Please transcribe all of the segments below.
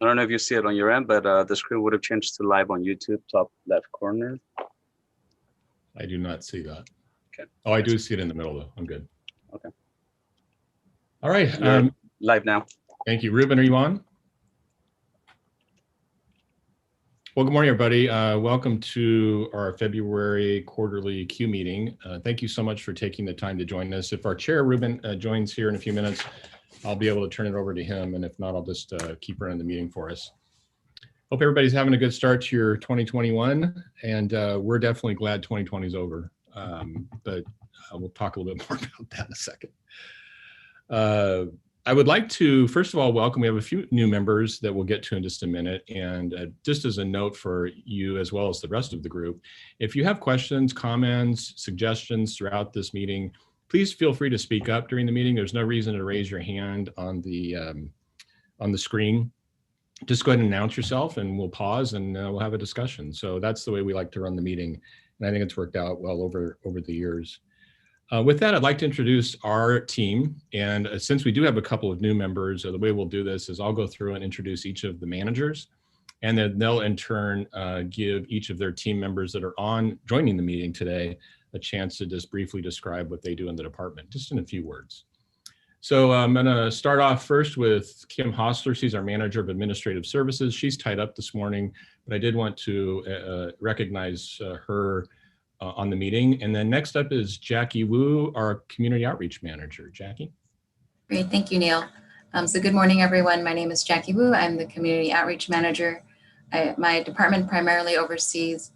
I don't know if you see it on your end, but the screen would have changed to live on YouTube, top left corner. I do not see that. Okay. Oh, I do see it in the middle though. I'm good. Okay. All right. You're live now. Thank you. Ruben, are you on? Well, good morning, everybody. Welcome to our February quarterly Q meeting. Thank you so much for taking the time to join us. If our chair, Ruben, joins here in a few minutes, I'll be able to turn it over to him. And if not, I'll just keep running the meeting for us. Hope everybody's having a good start to your 2021. And we're definitely glad 2020 is over. But we'll talk a little bit more about that in a second. I would like to, first of all, welcome. We have a few new members that we'll get to in just a minute. And just as a note for you, as well as the rest of the group, if you have questions, comments, suggestions throughout this meeting, please feel free to speak up during the meeting. There's no reason to raise your hand on the screen. Just go ahead and announce yourself and we'll pause and we'll have a discussion. So that's the way we like to run the meeting. And I think it's worked out well over the years. With that, I'd like to introduce our team. And since we do have a couple of new members, the way we'll do this is I'll go through and introduce each of the managers, and then they'll in turn give each of their team members that are joining the meeting today a chance to just briefly describe what they do in the department, just in a few words. So I'm going to start off first with Kim Hostler. She's our manager of administrative services. She's tied up this morning, but I did want to recognize her on the meeting. And then next up is Jackie Wu, our community outreach manager. Jackie. Great, thank you, Neil. So good morning, everyone. My name is Jackie Wu. I'm the community outreach manager. My department primarily oversees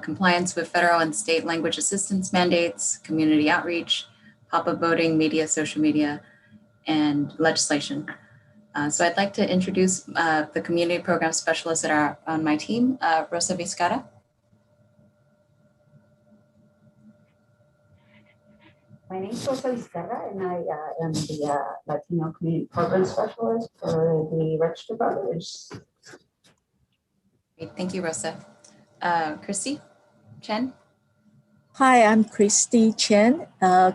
compliance with federal and state language assistance mandates, community outreach, pop-up voting, media, social media, and legislation. So I'd like to introduce the community program specialists that are on my team, Rosa Vizcarra. My name is Marcia Nielsen, and I am the Latino Community Program Specialist for the Registered Voters. Great, thank you, Rosa. Christy Chen. Hi, I'm Christy Chen,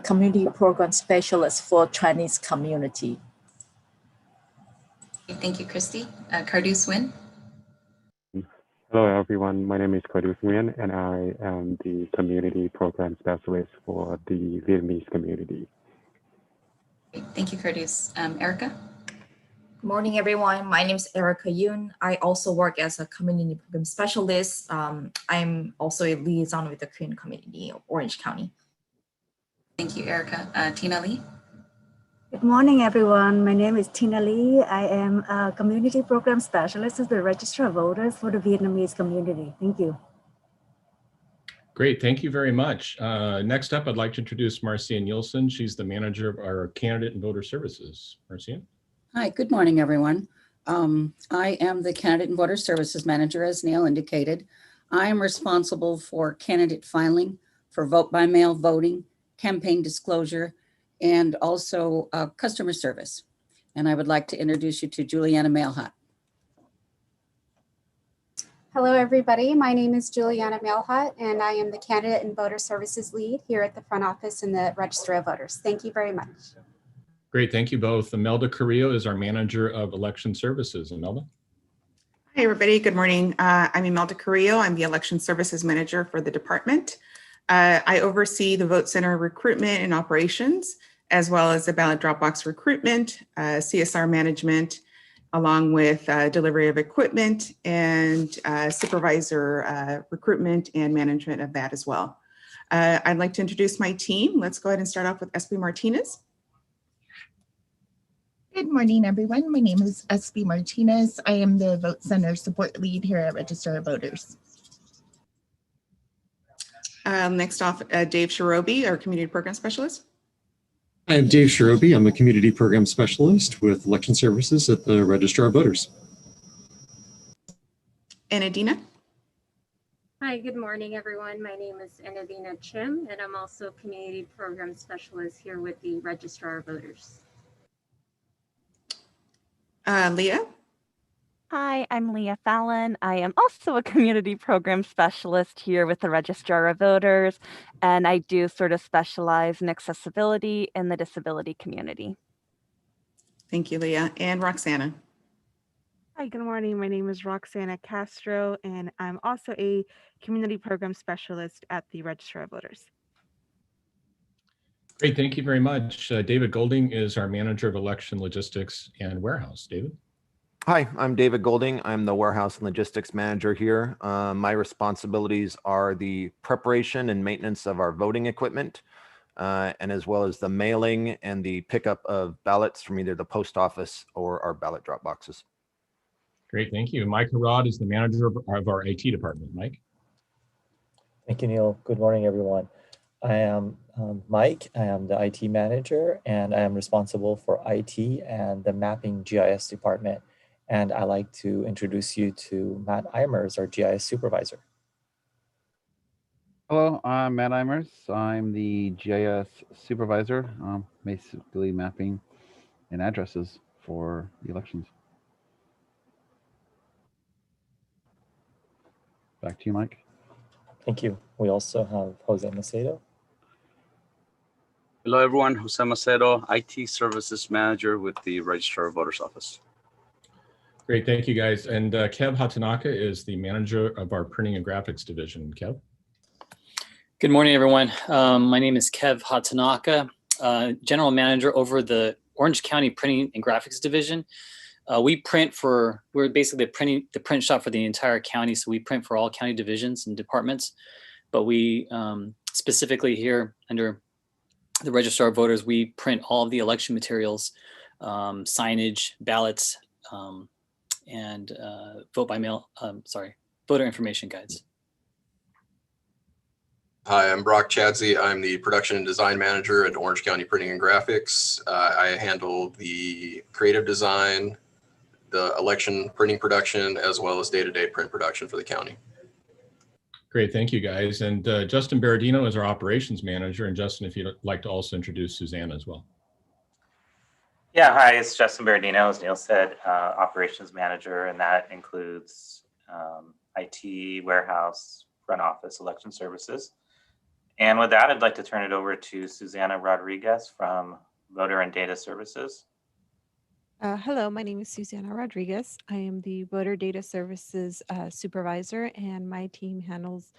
Community Program Specialist for Chinese community. Thank you, Christy. Cardus Nguyen. Hello, everyone. My name is Cardus Nguyen, and I am the Community Program Specialist for the Vietnamese community. Great. Thank you, Cardus. Erica. Good morning, everyone. My name is Erica Yoon. I also work as a community program specialist. I'm also a liaison with the Korean community of Orange County. Thank you, Erica. Tina Lee. Good morning, everyone. My name is Tina Lee. I am a community program specialist at the Registrar of Voters for the Vietnamese community. Thank you. Great, thank you very much. Next up, I'd like to introduce Marcia Nielsen. She's the manager of our candidate and voter services. Marcia. Hi, good morning, everyone. I am the Candidate and Voter Services Manager, as Neil indicated. I am responsible for candidate filing, for vote-by-mail voting, campaign disclosure, and also customer service. And I would like to introduce you to Juliana Mailhot. Hello, everybody. My name is Juliana Mailhot, and I am the Candidate and Voter Services Lead here at the front office in the Register of Voters. Thank you very much. Great, thank you both. Imelda Carrillo is our manager of election services. Imelda. Hi, everybody. Good morning. I'm Imelda Carrillo. I'm the election services manager for the department. I oversee the vote center recruitment and operations, as well as the ballot drop box recruitment, CSR management, along with delivery of equipment and supervisor recruitment and management of that as well. I'd like to introduce my team. Let's go ahead and start off with SB Martinez. Good morning, everyone. My name is SB Martinez. I am the Vote Center Support Lead here at Register of Voters. Next off, Dave Shirobi, our Community Program Specialist. I'm Dave Shirobi. I'm a Community Program Specialist with Election Services at the Registrar of Voters. And Adina. Hi, good morning, everyone. My name is Anadina Chim, and I'm also Community Program Specialist here with the Registrar of Voters. Leah. Hi, I'm Leah Fallon. I am also a community program specialist here with the Registrar of Voters, and I do sort of specialize in accessibility in the disability community. Thank you, Leah. And Roxana. Hi, good morning. My name is Roxana Castro, and I'm also a community program specialist at the Registrar of Voters. Great, thank you very much. David Golding is our Manager of Election Logistics and Warehouse. David? Hi, I'm David Golding. I'm the Warehouse and Logistics Manager here. My responsibilities are the preparation and maintenance of our voting equipment, and as well as the mailing and the pickup of ballots from either the post office or our ballot drop boxes. Great, thank you. Mike Harrod is the Manager of our IT department. Mike? Thank you, Neil. Good morning, everyone. I am Mike. I am the IT manager, and I am responsible for IT and the mapping GIS department. And I'd like to introduce you to Matt Eimers, our GIS supervisor. Hello, I'm Matt Eimers. I'm the GIS supervisor, basically mapping and addresses for the elections. Back to you, Mike. Thank you. We also have Jose Macedo. Hello, everyone. Jose Macedo, IT Services Manager with the Registrar of Voters Office. Great, thank you guys. And Kev Hatanaka is the Manager of our Printing and Graphics Division. Kev? Good morning, everyone. My name is Kev Hatanaka, General Manager over the Orange County Printing and Graphics Division. We're basically the print shop for the entire county, so we print for all county divisions and departments. But we specifically here under the Registrar of Voters, we print all of the election materials, signage, ballots, and voter information guides. Hi, I'm Brock Chadsey. I'm the Production and Design Manager at Orange County Printing and Graphics. I handle the creative design, the election printing production, as well as day-to-day print production for the county. Great, thank you guys. And Justin Berardino is our Operations Manager. And Justin, if you'd like to also introduce Susanna as well. Yeah, hi, it's Justin Berardino, as Neil said, Operations Manager, and that includes IT, warehouse, front office, election services. And with that, I'd like to turn it over to Susanna Rodriguez from Voter and Data Services. Hello, my name is Susanna Rodriguez. I am the Voter Data Services Supervisor, and my team handles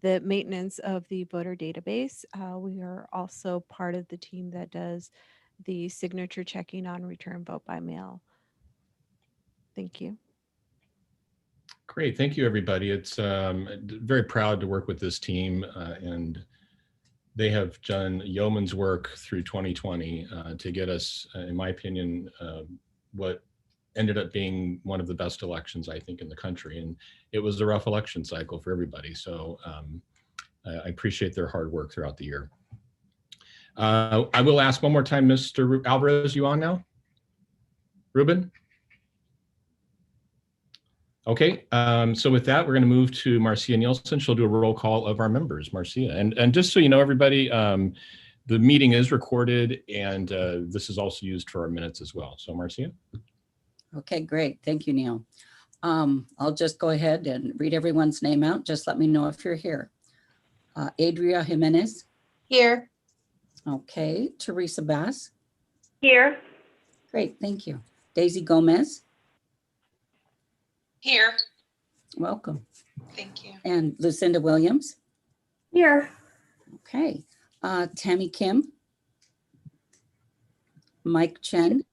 the maintenance of the voter database. We are also part of the team that does the signature checking on return vote by mail. Thank you. Great, thank you, everybody. It's very proud to work with this team, and they have done yeoman's work through 2020 to get us, in my opinion, what ended up being one of the best elections, I think, in the country. And it was a rough election cycle for everybody. So I appreciate their hard work throughout the year. I will ask one more time, Mr. Alvarez, you on now? Ruben? Okay, so with that, we're going to move to Marcia Nielsen. She'll do a roll call of our members. Marcia, and just so you know, everybody, the meeting is recorded, and this is also used for our minutes as well. So Marcia. Okay, great. Thank you, Neil. I'll just go ahead and read everyone's name out. Just let me know if you're here. Adria Jimenez. Here. Okay, Teresa Bass. Here. Great, thank you. Daisy Gomez. Here. Welcome. Thank you. And Lucinda Williams. Here. Okay. Tammy Kim. Mike Chen.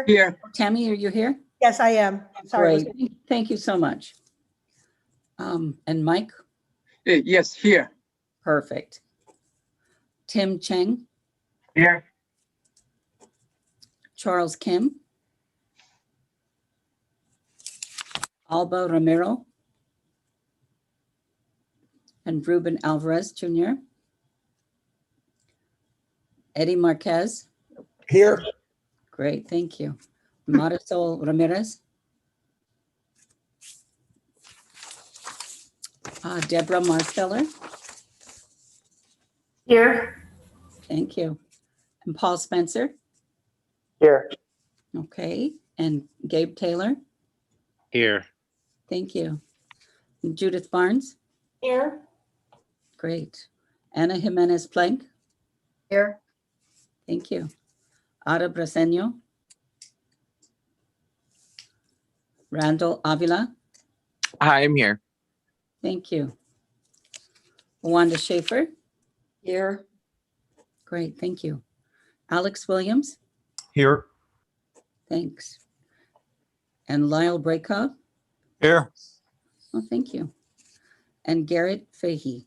Here. Tammy, are you here? Yes, I am. Sorry. Great. Thank you so much. And Mike? Yes, here. Perfect. Tim Cheng. Here. Charles Kim. Alba Ramiro. And Ruben Alvarez Jr. Eddie Marquez. Here. Great, thank you. Marisol Ramirez. Deborah Marsteller. Here. Thank you. And Paul Spencer. Here. Okay, and Gabe Taylor. Here. Thank you. And Judith Barnes. Here. Great. Ana Jimenez Plank. Here. Thank you. Ara Braseño. Randall Avila. Hi, I'm here. Thank you. Wanda Schaefer. Here. Great, thank you. Alex Williams. Here. Thanks. And Lyle Breakoff. Here. Oh, thank you. And Garrett Fahey.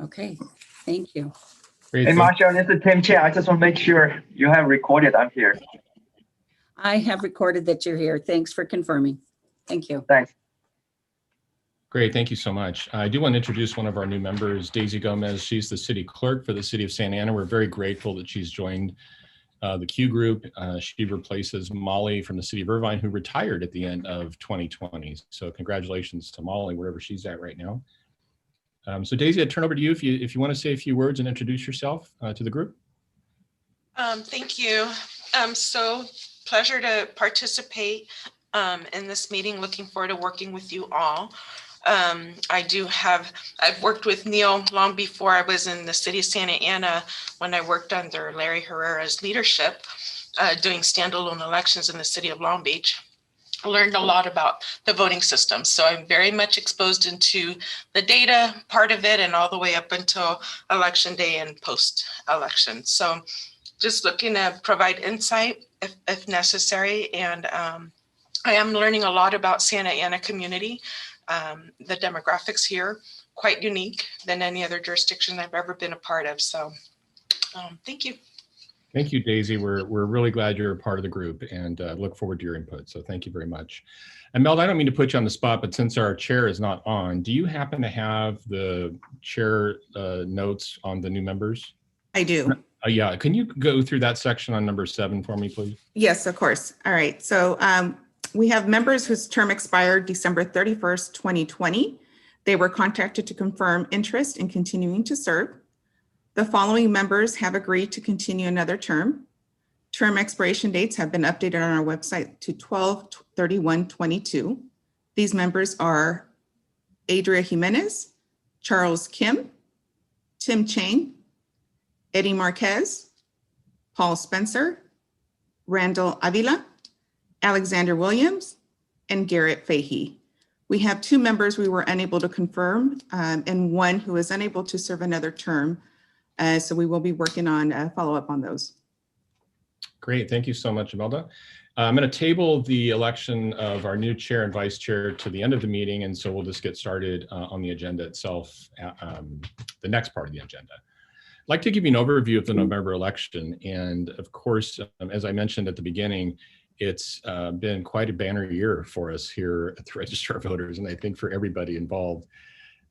Okay, thank you. Great, Hey, Marcia, this is Tim Chair. I just want to make sure you have recorded I'm here. I have recorded that you're here. Thanks for confirming. Thank you. Thanks. Great, thank you so much. I do want to introduce one of our new members, Daisy Gomez. She's the city clerk for the city of Santa Ana. We're very grateful that she's joined the Q group. She replaces Molly from the city of Irvine, who retired at the end of 2020. So congratulations to Molly, wherever she's at right now. So Daisy, I turn over to you if you want to say a few words and introduce yourself to the group. Thank you. So pleasure to participate in this meeting. Looking forward to working with you all. I've worked with Neil long before I was in the city of Santa Ana when I worked under Larry Herrera's leadership, doing standalone elections in the city of Long Beach. I learned a lot about the voting system. So I'm very much exposed into the data part of it and all the way up until election day and post-election. So just looking to provide insight if necessary. And I am learning a lot about Santa Ana community. The demographics here, quite unique than any other jurisdiction I've ever been a part of. So thank you. Thank you, Daisy. We're really glad you're a part of the group and look forward to your input. So thank you very much. And Mel, I don't mean to put you on the spot, but since our chair is not on, do you happen to have the chair notes on the new members? I do. Yeah, can you go through that section on number 7 for me, please? Yes, of course. All right. So we have members whose term expired December 31st, 2020. They were contacted to confirm interest in continuing to serve. The following members have agreed to continue another term. Term expiration dates have been updated on our website to 12/31/22. These members are Adria Jimenez, Charles Kim, Tim Chang, Eddie Marquez, Paul Spencer, Randall Avila, Alexander Williams, and Garrett Fahey. We have 2 members we were unable to confirm and 1 who is unable to serve another term. So we will be working on a follow-up on those. Great, thank you so much, Imelda. I'm going to table the election of our new chair and vice chair to the end of the meeting, and so we'll just get started on the agenda itself, the next part of the agenda. I'd like to give you an overview of the November election, and of course, as I mentioned at the beginning, it's been quite a banner year for us here at the Registrar of Voters, and I think for everybody involved.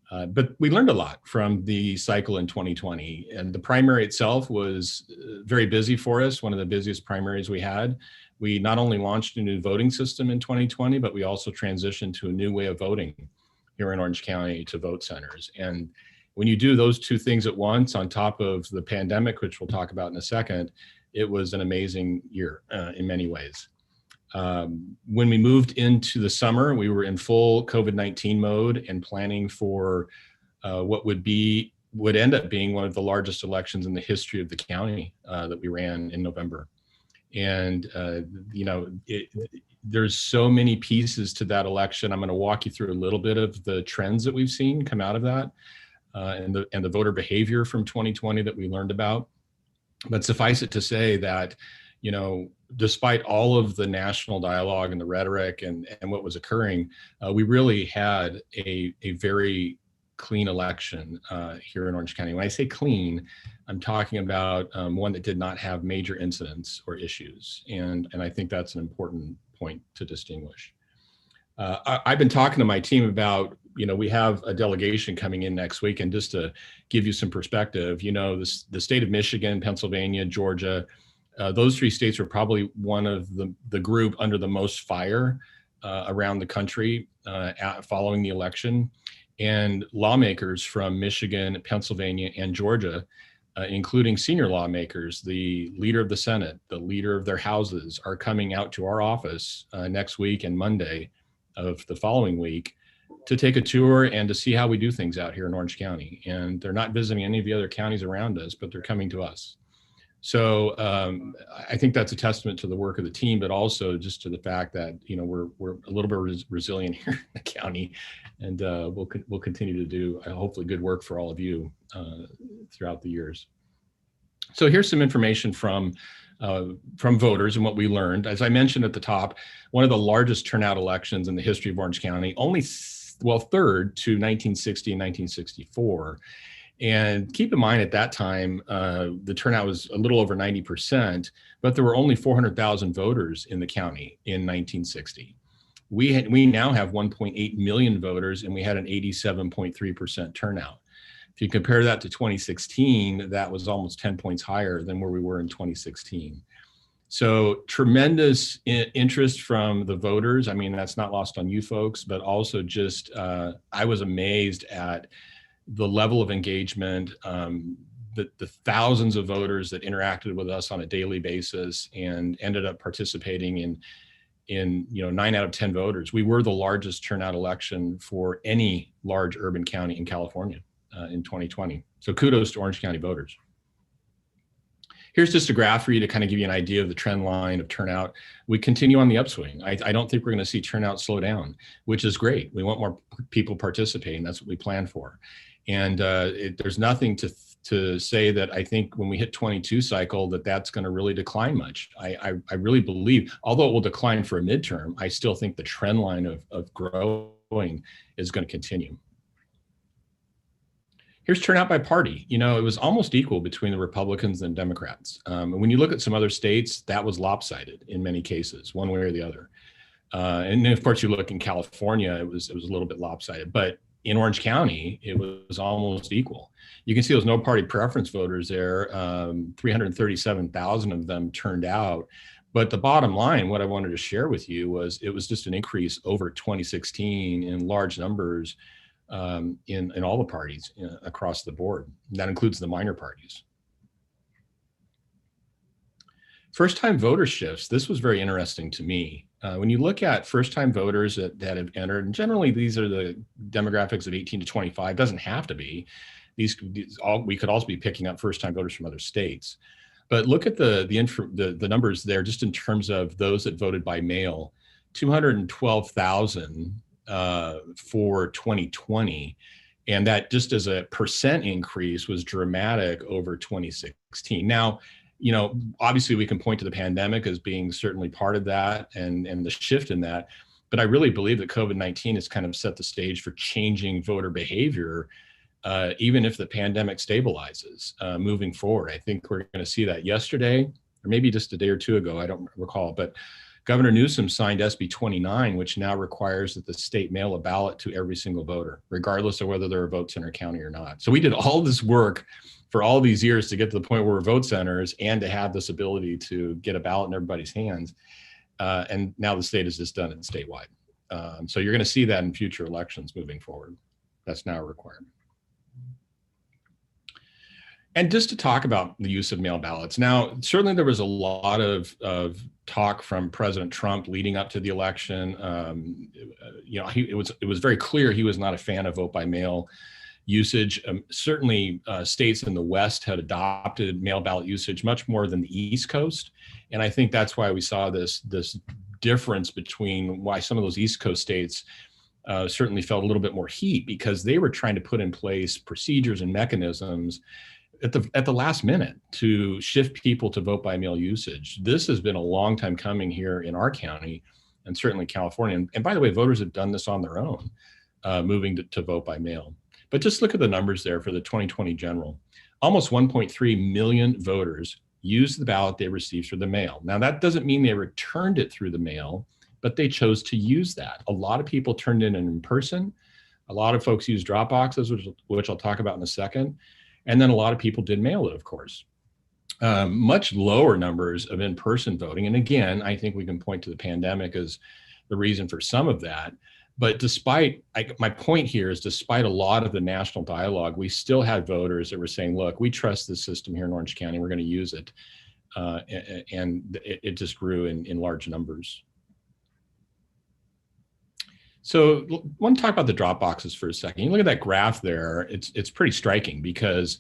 But we learned a lot from the cycle in 2020, and the primary itself was very busy for us, one of the busiest primaries we had. We not only launched a new voting system in 2020, but we also transitioned to a new way of voting here in Orange County to vote centers. And when you do those 2 things at once on top of the pandemic, which we'll talk about in a second, it was an amazing year in many ways. When we moved into the summer, we were in full COVID-19 mode and planning for what would end up being one of the largest elections in the history of the county that we ran in November. And, you know, there's so many pieces to that election. I'm going to walk you through a little bit of the trends that we've seen come out of that and the voter behavior from 2020 that we learned about. But suffice it to say that, you know, despite all of the national dialogue and the rhetoric and what was occurring, we really had a very clean election here in Orange County. When I say clean, I'm talking about one that did not have major incidents or issues. And I think that's an important point to distinguish. I've been talking to my team about, you know, we have a delegation coming in next week, and just to give you some perspective, you know, the state of Michigan, Pennsylvania, Georgia, those 3 states were probably one of the group under the most fire around the country following the election. And lawmakers from Michigan, Pennsylvania, and Georgia, including senior lawmakers, the leader of the Senate, the leader of their houses, are coming out to our office next week and Monday of the following week to take a tour and to see how we do things out here in Orange County. And they're not visiting any of the other counties around us, but they're coming to us. So I think that's a testament to the work of the team, but also just to the fact that, you know, we're a little bit resilient here in the county, and we'll continue to do hopefully good work for all of you throughout the years. So here's some information from voters and what we learned. As I mentioned at the top, one of the largest turnout elections in the history of Orange County, only, well, third to 1960 and 1964. And keep in mind at that time, the turnout was a little over 90%, but there were only 400,000 voters in the county in 1960. We now have 1.8 million voters, and we had an 87.3% turnout. If you compare that to 2016, that was almost 10 points higher than where we were in 2016. So tremendous interest from the voters. I mean, that's not lost on you folks, but also just, I was amazed at the level of engagement, the thousands of voters that interacted with us on a daily basis and ended up participating in 9 out of 10 voters. We were the largest turnout election for any large urban county in California in 2020. So kudos to Orange County voters. Here's just a graph for you to kind of give you an idea of the trend line of turnout. We continue on the upswing. I don't think we're going to see turnout slow down, which is great. We want more people participating. That's what we plan for. And there's nothing to say that I think when we hit 22 cycle that's going to really decline much. I really believe, although it will decline for a midterm, I still think the trend line of growing is going to continue. Here's turnout by party. You know, it was almost equal between the Republicans and Democrats. And when you look at some other states, that was lopsided in many cases, one way or the other. And then of course you look in California, it was a little bit lopsided, but in Orange County, it was almost equal. You can see those no party preference voters there, 337,000 of them turned out. But the bottom line, what I wanted to share with you was it was just an increase over 2016 in large numbers in all the parties across the board. That includes the minor parties. First-time voter shifts, this was very interesting to me. When you look at first-time voters that have entered, and generally these are the demographics of 18 to 25, doesn't have to be. We could also be picking up first-time voters from other states. But look at the numbers there, just in terms of those that voted by mail, 212,000 for 2020. And that just as a percent increase was dramatic over 2016. Now, you know, obviously we can point to the pandemic as being certainly part of that and the shift in that, but I really believe that COVID-19 has kind of set the stage for changing voter behavior, even if the pandemic stabilizes moving forward. I think we're going to see that yesterday, or maybe just a day or two ago, I don't recall, but Governor Newsom signed SB 29, which now requires that the state mail a ballot to every single voter, regardless of whether they're a vote center county or not. So we did all this work for all these years to get to the point where we're vote centers and to have this ability to get a ballot in everybody's hands. And now the state has just done it statewide. So you're going to see that in future elections moving forward. That's now a requirement. And just to talk about the use of mail ballots. Now, certainly there was a lot of talk from President Trump leading up to the election. You know, it was very clear he was not a fan of vote by mail usage. Certainly states in the West had adopted mail ballot usage much more than the East Coast. And I think that's why we saw this difference between why some of those East Coast states certainly felt a little bit more heat, because they were trying to put in place procedures and mechanisms at the last minute to shift people to vote by mail usage. This has been a long time coming here in our county and certainly California. And by the way, voters have done this on their own, moving to vote by mail. But just look at the numbers there for the 2020 general. Almost 1.3 million voters used the ballot they received through the mail. Now, that doesn't mean they returned it through the mail, but they chose to use that. A lot of people turned in person. A lot of folks used drop boxes, which I'll talk about in a second. And then a lot of people did mail it, of course. Much lower numbers of in-person voting. And again, I think we can point to the pandemic as the reason for some of that. But my point here is, despite a lot of the national dialogue, we still had voters that were saying, look, we trust this system here in Orange County, we're going to use it. And it just grew in large numbers. So I want to talk about the drop boxes for a second. You look at that graph there, it's pretty striking, because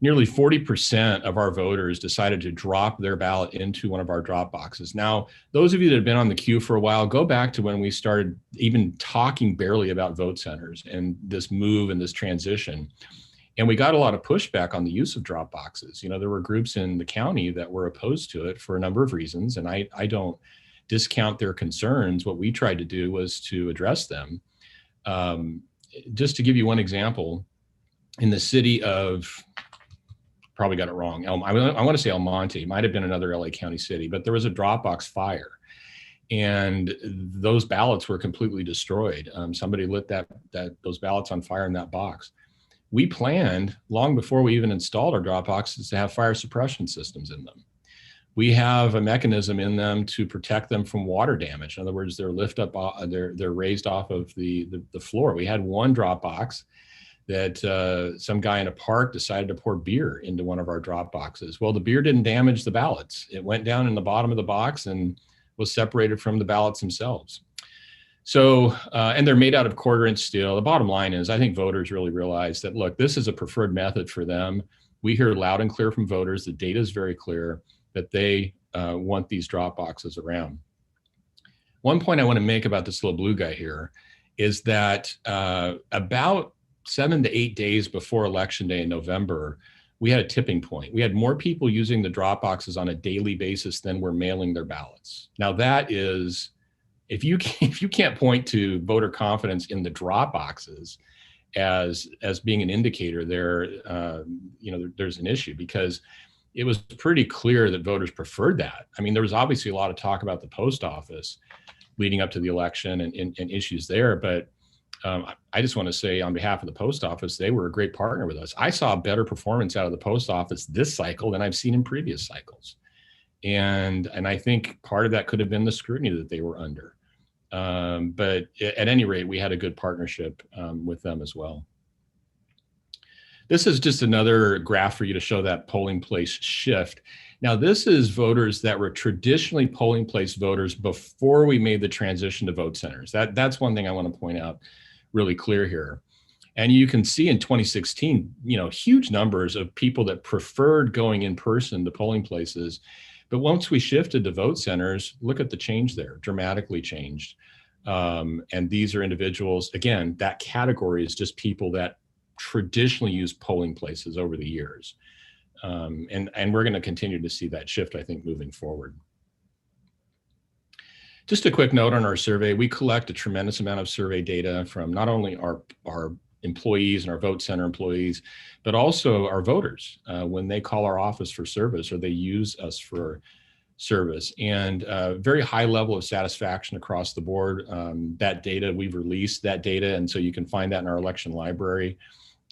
nearly 40% of our voters decided to drop their ballot into one of our drop boxes. Now, those of you that have been on the queue for a while, go back to when we started even talking barely about vote centers and this move and this transition. And we got a lot of pushback on the use of drop boxes. You know, there were groups in the county that were opposed to it for a number of reasons, and I don't discount their concerns. What we tried to do was to address them. Just to give you one example, in the city of, probably got it wrong, I want to say El Monte, might have been another LA County city, but there was a Dropbox fire. And those ballots were completely destroyed. Somebody lit those ballots on fire in that box. We planned, long before we even installed our drop boxes, to have fire suppression systems in them. We have a mechanism in them to protect them from water damage. In other words, they're they're raised off of the floor. We had one drop box that some guy in a park decided to pour beer into one of our drop boxes. Well, the beer didn't damage the ballots. It went down in the bottom of the box and was separated from the ballots themselves. So, and they're made out of 1/4-inch steel. The bottom line is, I think voters really realize that, look, this is a preferred method for them. We hear loud and clear from voters. The data is very clear that they want these drop boxes around. One point I want to make about this little blue guy here is that about 7 to 8 days before Election Day in November, we had a tipping point. We had more people using the drop boxes on a daily basis than were mailing their ballots. Now that is, if you can't point to voter confidence in the drop boxes as being an indicator, there's an issue, because it was pretty clear that voters preferred that. I mean, there was obviously a lot of talk about the post office leading up to the election and issues there, but I just want to say on behalf of the post office, they were a great partner with us. I saw better performance out of the post office this cycle than I've seen in previous cycles. And I think part of that could have been the scrutiny that they were under. But at any rate, we had a good partnership with them as well. This is just another graph for you to show that polling place shift. Now, this is voters that were traditionally polling place voters before we made the transition to vote centers. That's one thing I want to point out really clear here. And you can see in 2016, huge numbers of people that preferred going in person to polling places. But once we shifted to vote centers, look at the change there, dramatically changed. And these are individuals, again, that category is just people that traditionally use polling places over the years. And we're going to continue to see that shift, I think, moving forward. Just a quick note on our survey. We collect a tremendous amount of survey data from not only our employees and our vote center employees, but also our voters when they call our office for service or they use us for service. And very high level of satisfaction across the board. That data, we've released that data, and so you can find that in our election library.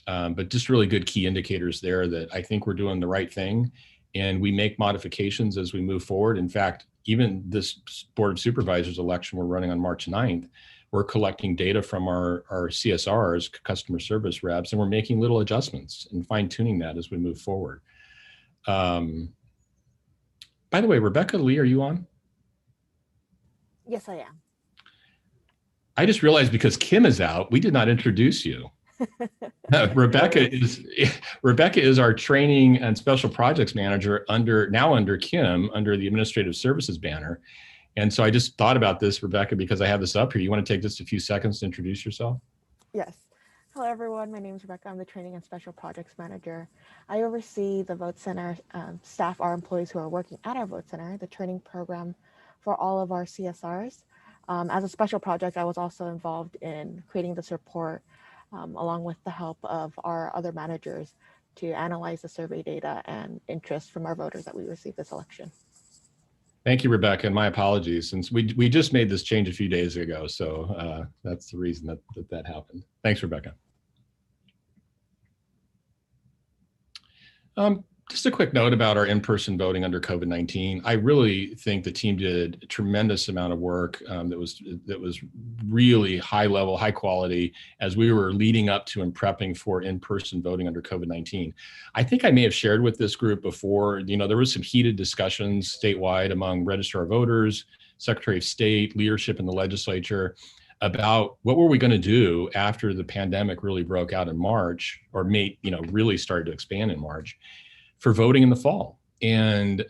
But just really good key indicators there that I think we're doing the right thing, and we make modifications as we move forward. In fact, even this Board of Supervisors election we're running on March 9th, we're collecting data from our CSRs, customer service reps, and we're making little adjustments and fine tuning that as we move forward. By the way, Rebecca Lee, are you on? Yes, I am. I just realized because Kim is out, we did not introduce you. Rebecca is our training and special projects manager under Kim, under the administrative services banner. And so I just thought about this, Rebecca, because I have this up here. You want to take just a few seconds to introduce yourself? Yes. Hello, everyone. My name is Rebecca. I'm the training and special projects manager. I oversee the vote center staff, our employees who are working at our vote center, the training program for all of our CSRs. As a special project, I was also involved in creating this report along with the help of our other managers to analyze the survey data and interest from our voters that we received this election. Thank you, Rebecca, and my apologies, since we just made this change a few days ago, so that's the reason that happened. Thanks, Rebecca. Just a quick note about our in-person voting under COVID-19. I really think the team did a tremendous amount of work that was really high level, high quality as we were leading up to and prepping for in-person voting under COVID-19. I think I may have shared with this group before, there was some heated discussions statewide among registrar voters, Secretary of State, leadership in the legislature about what were we going to do after the pandemic really broke out in March, or really started to expand in March, for voting in the fall. And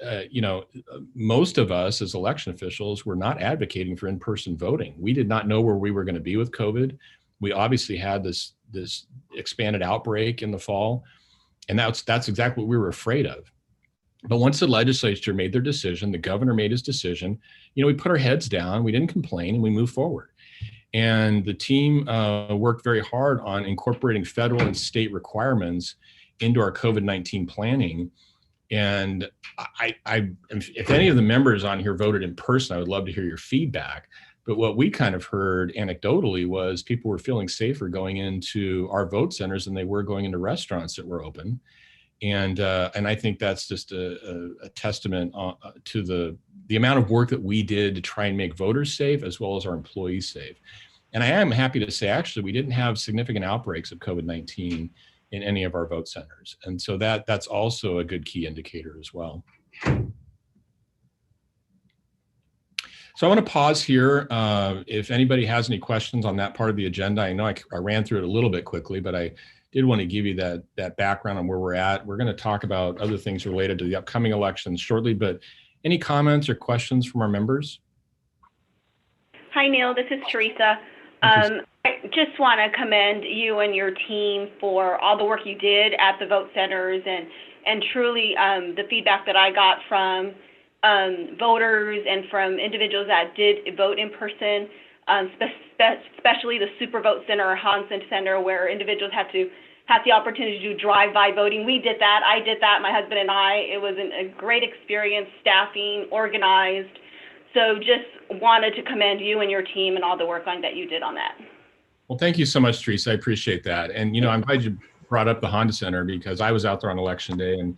most of us as election officials were not advocating for in-person voting. We did not know where we were going to be with COVID. We obviously had this expanded outbreak in the fall, and that's exactly what we were afraid of. But once the legislature made their decision, the governor made his decision, we put our heads down, we didn't complain, and we moved forward. And the team worked very hard on incorporating federal and state requirements into our COVID-19 planning. And if any of the members on here voted in person, I would love to hear your feedback. But what we kind of heard anecdotally was people were feeling safer going into our vote centers than they were going into restaurants that were open. And I think that's just a testament to the amount of work that we did to try and make voters safe as well as our employees safe. And I am happy to say, actually, we didn't have significant outbreaks of COVID-19 in any of our vote centers. And so that's also a good key indicator as well. So I want to pause here. If anybody has any questions on that part of the agenda, I know I ran through it a little bit quickly, but I did want to give you that background on where we're at. We're going to talk about other things related to the upcoming elections shortly, but any comments or questions from our members? Hi, Neil. This is Teresa. I just want to commend you and your team for all the work you did at the vote centers, and truly the feedback that I got from voters and from individuals that did vote in person, especially the Super Vote Center or Hansen Center, where individuals had the opportunity to do drive-by voting. We did that. I did that, my husband and I. It was a great experience, staffing, organized. So just wanted to commend you and your team and all the work that you did on that. Well, thank you so much, Teresa. I appreciate that. And, I'm glad you brought up the Honda Center, because I was out there on election day and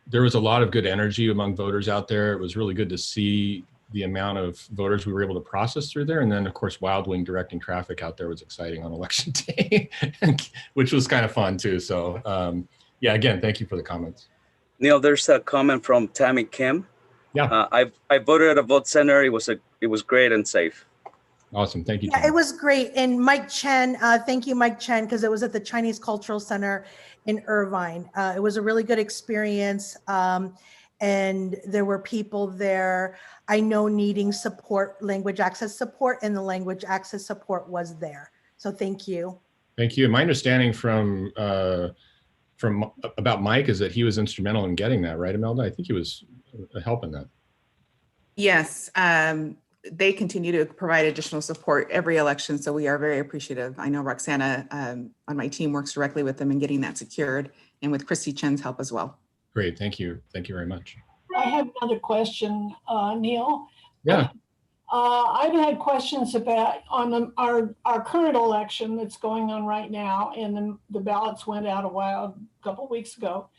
there was a lot of good energy among voters out there. It was really good to see the amount of voters we were able to process through there. And then, of course, Wild Wing directing traffic out there was exciting on election day, which was kind of fun too. So yeah, again, thank you for the comments. Neil, there's a comment from Tammy Kim. Yeah. I voted at a vote center. It was great and safe. Awesome. Thank you. Yeah, it was great. And Mike Chen, thank you, Mike Chen, because it was at the Chinese Cultural Center in Irvine. It was a really good experience. And there were people there I know needing support, language access support, and the language access support was there. So thank you. Thank you. And my understanding from about Mike is that he was instrumental in getting that, right, Imelda? I think he was helping that. Yes, they continue to provide additional support every election, so we are very appreciative. I know Roxana on my team works directly with them in getting that secured, and with Christy Chen's help as well. Great, thank you. Thank you very much. I have another question, Neil. Yeah. I've had questions about our current election that's going on right now, and the ballots went out a couple weeks ago.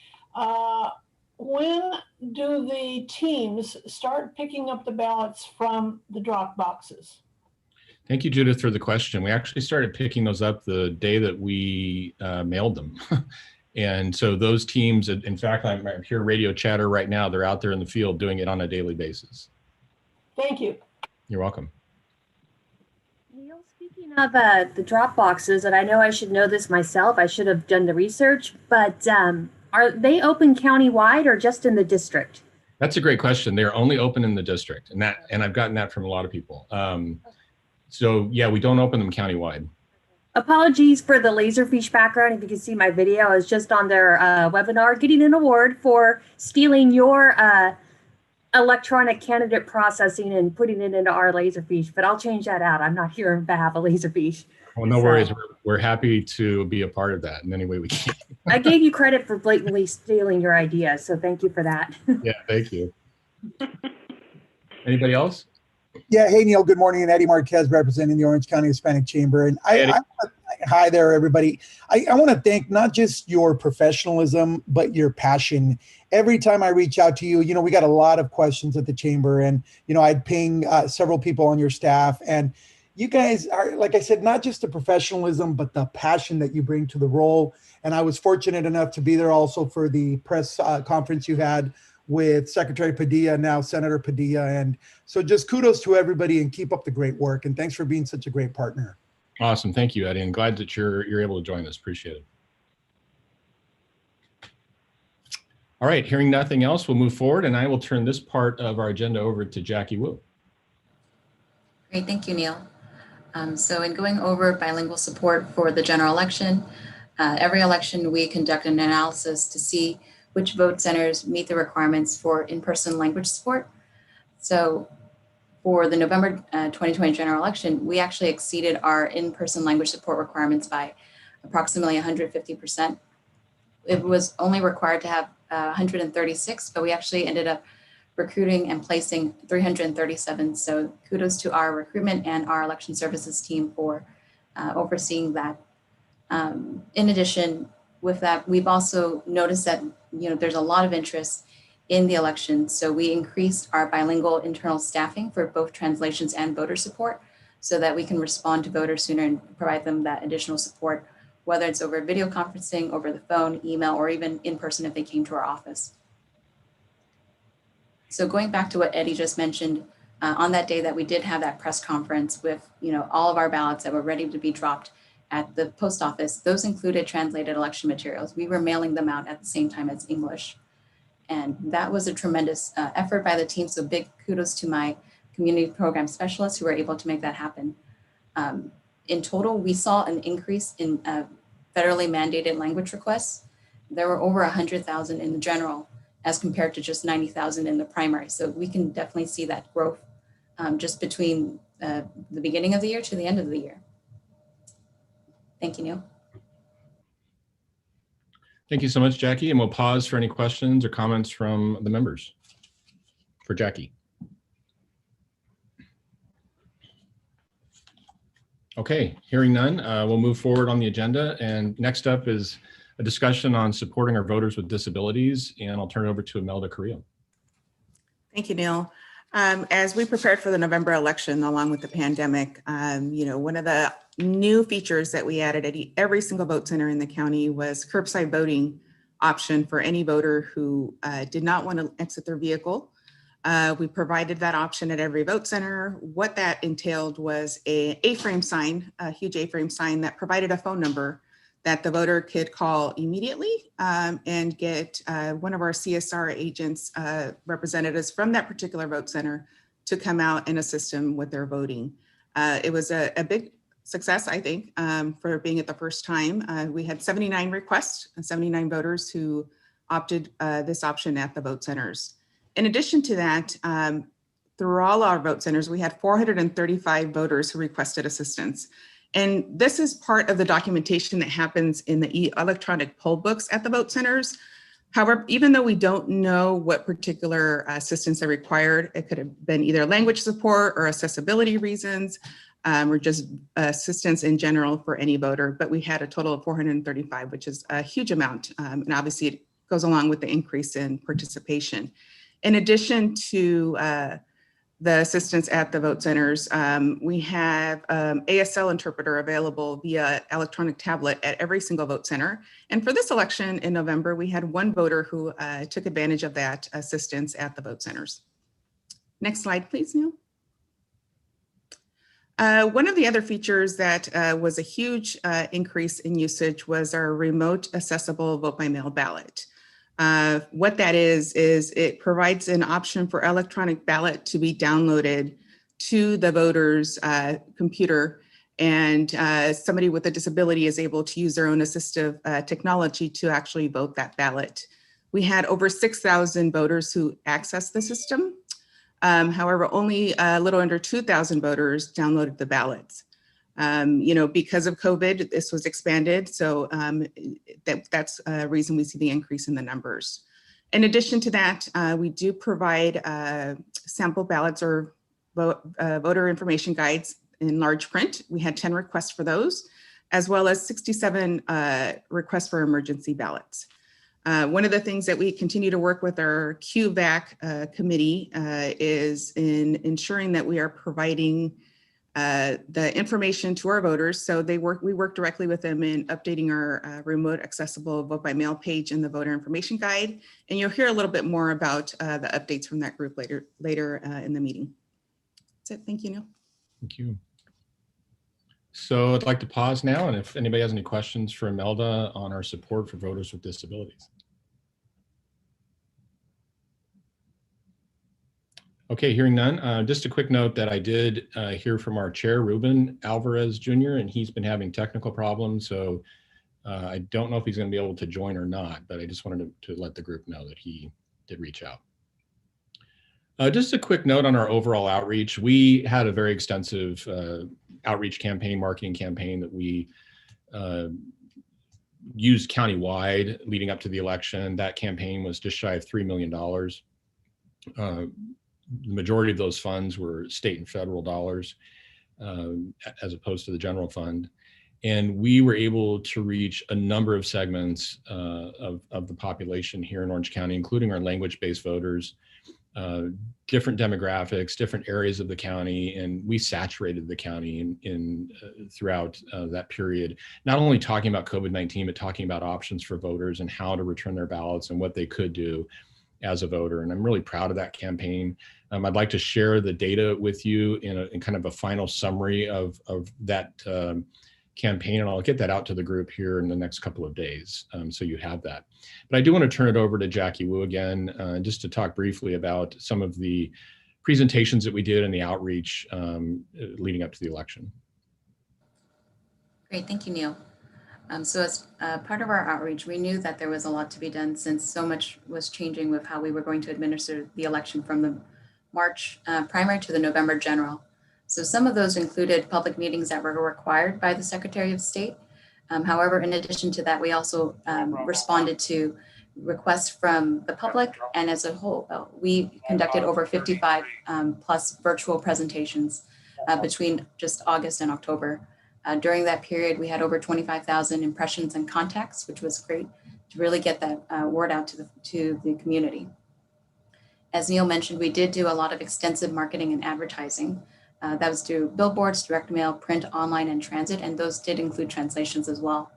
When do the teams start picking up the ballots from the drop boxes? Thank you, Judith, for the question. We actually started picking those up the day that we mailed them. And so those teams, in fact, I'm here radio chatter right now. They're out there in the field doing it on a daily basis. Thank you. You're welcome. Neil, speaking of the drop boxes, and I know I should know this myself, I should have done the research, but are they open countywide or just in the district? That's a great question. They're only open in the district, and I've gotten that from a lot of people. So yeah, we don't open them countywide. Apologies for the Laserfish background. If you can see my video, I was just on their webinar getting an award for stealing your electronic candidate processing and putting it into our Laserfish, but I'll change that out. I'm not here on behalf of Laserfish. Well, no worries. We're happy to be a part of that in any way we can. I gave you credit for blatantly stealing your idea, so thank you for that. Yeah, thank you. Anybody else? Yeah, hey Neil, good morning. And Eddie Marquez representing the Orange County Hispanic Chamber. And hi there, everybody. I want to thank not just your professionalism, but your passion. Every time I reach out to you, we got a lot of questions at the Chamber, and, I'd ping several people on your staff, and you guys are, like I said, not just the professionalism, but the passion that you bring to the role. And I was fortunate enough to be there also for the press conference you had with Secretary Padilla, now Senator Padilla. And so just kudos to everybody and keep up the great work. And thanks for being such a great partner. Awesome. Thank you, Eddie. And glad that you're able to join us. Appreciate it. All right, hearing nothing else, we'll move forward, and I will turn this part of our agenda over to Jackie Wu. Great, thank you, Neil. So in going over bilingual support for the general election, every election we conduct an analysis to see which vote centers meet the requirements for in-person language support. So for the November 2020 general election, we actually exceeded our in-person language support requirements by approximately 150%. It was only required to have 136, but we actually ended up recruiting and placing 337. So kudos to our recruitment and our election services team for overseeing that. In addition, with that, we've also noticed that there's a lot of interest in the election. So we increased our bilingual internal staffing for both translations and voter support so that we can respond to voters sooner and provide them that additional support, whether it's over video conferencing, over the phone, email, or even in person if they came to our office. So going back to what Eddie just mentioned, on that day that we did have that press conference with all of our ballots that were ready to be dropped at the post office, those included translated election materials. We were mailing them out at the same time as English. And that was a tremendous effort by the team. So big kudos to my community program specialists who were able to make that happen. In total, we saw an increase in federally mandated language requests. There were over 100,000 in the general as compared to just 90,000 in the primary. So we can definitely see that growth just between the beginning of the year to the end of the year. Thank you, Neil. Thank you so much, Jackie. And we'll pause for any questions or comments from the members for Jackie. Okay, hearing none, we'll move forward on the agenda. And next up is a discussion on supporting our voters with disabilities. And I'll turn it over to Imelda Carrillo. Thank you, Neil. As we prepared for the November election, along with the pandemic, one of the new features that we added at every single vote center in the county was curbside voting option for any voter who did not want to exit their vehicle. We provided that option at every vote center. What that entailed was a A-frame sign, a huge A-frame sign that provided a phone number that the voter could call immediately and get one of our CSR agents, representatives from that particular vote center to come out and assist them with their voting. It was a big success, I think, for being at the first time. We had 79 requests and 79 voters who opted this option at the vote centers. In addition to that, through all our vote centers, we had 435 voters who requested assistance. And this is part of the documentation that happens in the electronic poll books at the vote centers. However, even though we don't know what particular assistance they required, it could have been either language support or accessibility reasons, or just assistance in general for any voter. But we had a total of 435, which is a huge amount. And obviously it goes along with the increase in participation. In addition to the assistance at the vote centers, we have ASL interpreter available via electronic tablet at every single vote center. And for this election in November, we had one voter who took advantage of that assistance at the vote centers. Next slide, please, Neil. One of the other features that was a huge increase in usage was our remote accessible vote by mail ballot. What that is it provides an option for electronic ballot to be downloaded to the voter's computer, and somebody with a disability is able to use their own assistive technology to actually vote that ballot. We had over 6,000 voters who accessed the system. However, only a little under 2,000 voters downloaded the ballots. Because of COVID, this was expanded. So that's a reason we see the increase in the numbers. In addition to that, we do provide sample ballots or voter information guides in large print. We had 10 requests for those, as well as 67 requests for emergency ballots. One of the things that we continue to work with our QVAC committee is in ensuring that we are providing the information to our voters. So we work directly with them in updating our remote accessible vote by mail page in the voter information guide. And you'll hear a little bit more about the updates from that group later in the meeting. That's it. Thank you, Neil. Thank you. So I'd like to pause now, and if anybody has any questions for Imelda on our support for voters with disabilities. Okay, hearing none. Just a quick note that I did hear from our chair, Ruben Alvarez Jr., and he's been having technical problems. So I don't know if he's going to be able to join or not, but I just wanted to let the group know that he did reach out. Just a quick note on our overall outreach. We had a very extensive outreach campaign, marketing campaign that we used countywide leading up to the election. That campaign was just shy of $3 million. The majority of those funds were state and federal dollars, as opposed to the general fund. And we were able to reach a number of segments of the population here in Orange County, including our language-based voters, different demographics, different areas of the county, and we saturated the county throughout that period, not only talking about COVID-19, but talking about options for voters and how to return their ballots and what they could do as a voter. And I'm really proud of that campaign. I'd like to share the data with you in kind of a final summary of that campaign, and I'll get that out to the group here in the next couple of days, so you have that. But I do want to turn it over to Jackie Wu again, just to talk briefly about some of the presentations that we did in the outreach leading up to the election. Great, thank you, Neil. So as part of our outreach, we knew that there was a lot to be done since so much was changing with how we were going to administer the election from the March primary to the November general. So some of those included public meetings that were required by the Secretary of State. However, in addition to that, we also responded to requests from the public, and as a whole, we conducted over 55 plus virtual presentations between just August and October. During that period, we had over 25,000 impressions and contacts, which was great to really get that word out to the community. As Neil mentioned, we did do a lot of extensive marketing and advertising. That was through billboards, direct mail, print, online, and transit, and those did include translations as well.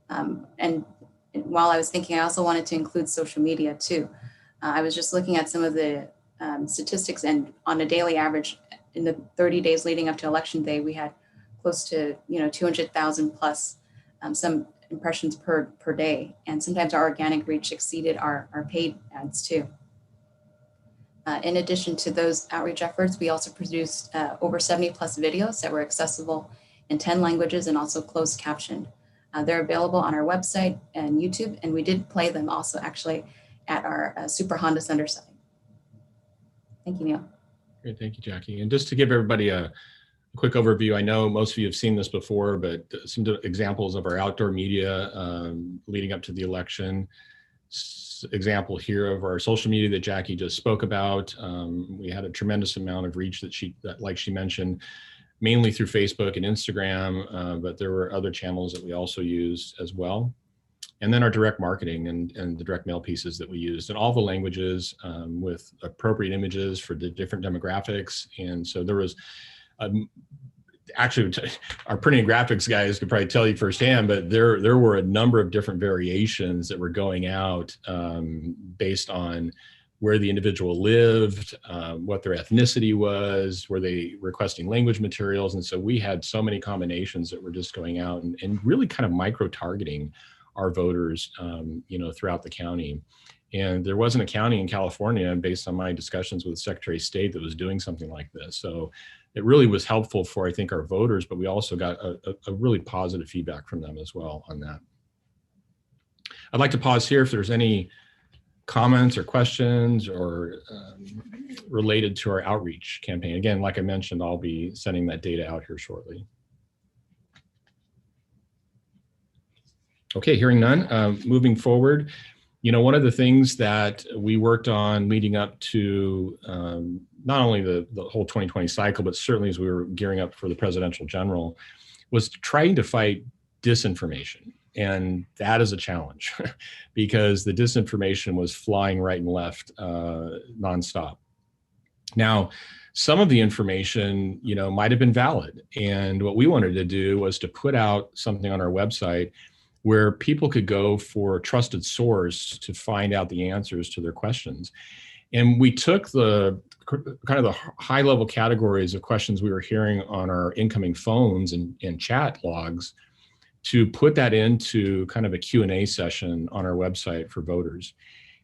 And while I was thinking, I also wanted to include social media too. I was just looking at some of the statistics, and on a daily average, in the 30 days leading up to election day, we had close to 200,000 plus some impressions per day, and sometimes our organic reach exceeded our paid ads too. In addition to those outreach efforts, we also produced over 70 plus videos that were accessible in 10 languages and also closed captioned. They're available on our website and YouTube, and we did play them also actually at our Super Honda Center site. Thank you, Neil. Great, thank you, Jackie. And just to give everybody a quick overview, I know most of you have seen this before, but some examples of our outdoor media leading up to the election. Example here of our social media that Jackie just spoke about. We had a tremendous amount of reach that like she mentioned, mainly through Facebook and Instagram, but there were other channels that we also used as well. And then our direct marketing and the direct mail pieces that we used in all the languages with appropriate images for the different demographics. And so there was actually, our printing and graphics guys could probably tell you firsthand, but there were a number of different variations that were going out based on where the individual lived, what their ethnicity was, were they requesting language materials. And so we had so many combinations that were just going out and really kind of micro-targeting our voters, throughout the county. And there wasn't a county in California, based on my discussions with the Secretary of State, that was doing something like this. So it really was helpful for, I think, our voters, but we also got a really positive feedback from them as well on that. I'd like to pause here if there's any comments or questions or related to our outreach campaign. Again, like I mentioned, I'll be sending that data out here shortly. Okay, hearing none, moving forward. One of the things that we worked on leading up to not only the whole 2020 cycle, but certainly as we were gearing up for the presidential general, was trying to fight disinformation. And that is a challenge because the disinformation was flying right and left nonstop. Now, some of the information, might have been valid. And what we wanted to do was to put out something on our website where people could go for a trusted source to find out the answers to their questions. And we took the kind of the high level categories of questions we were hearing on our incoming phones and chat logs to put that into kind of a Q&A session on our website for voters.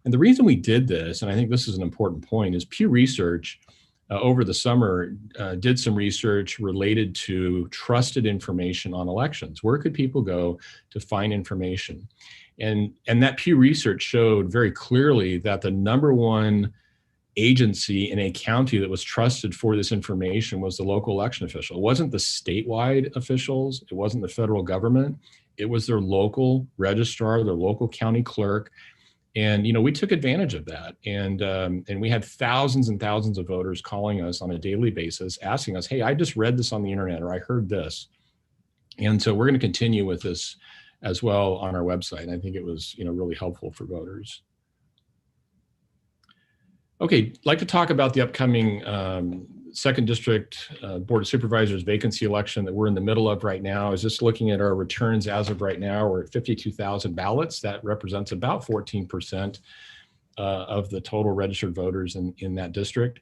And the reason we did this, and I think this is an important point, is Pew Research over the summer did some research related to trusted information on elections. Where could people go to find information? And that Pew Research showed very clearly that the #1 agency in a county that was trusted for this information was the local election official. It wasn't the statewide officials, it wasn't the federal government, it was their local registrar, their local county clerk. And we took advantage of that, and we had thousands and thousands of voters calling us on a daily basis, asking us, "Hey, I just read this on the internet," or "I heard this." And so we're going to continue with this as well on our website. And I think it was really helpful for voters. Okay, I'd like to talk about the upcoming 2nd District Board of Supervisors vacancy election that we're in the middle of right now. I was just looking at our returns as of right now. We're at 52,000 ballots. That represents about 14% of the total registered voters in that district.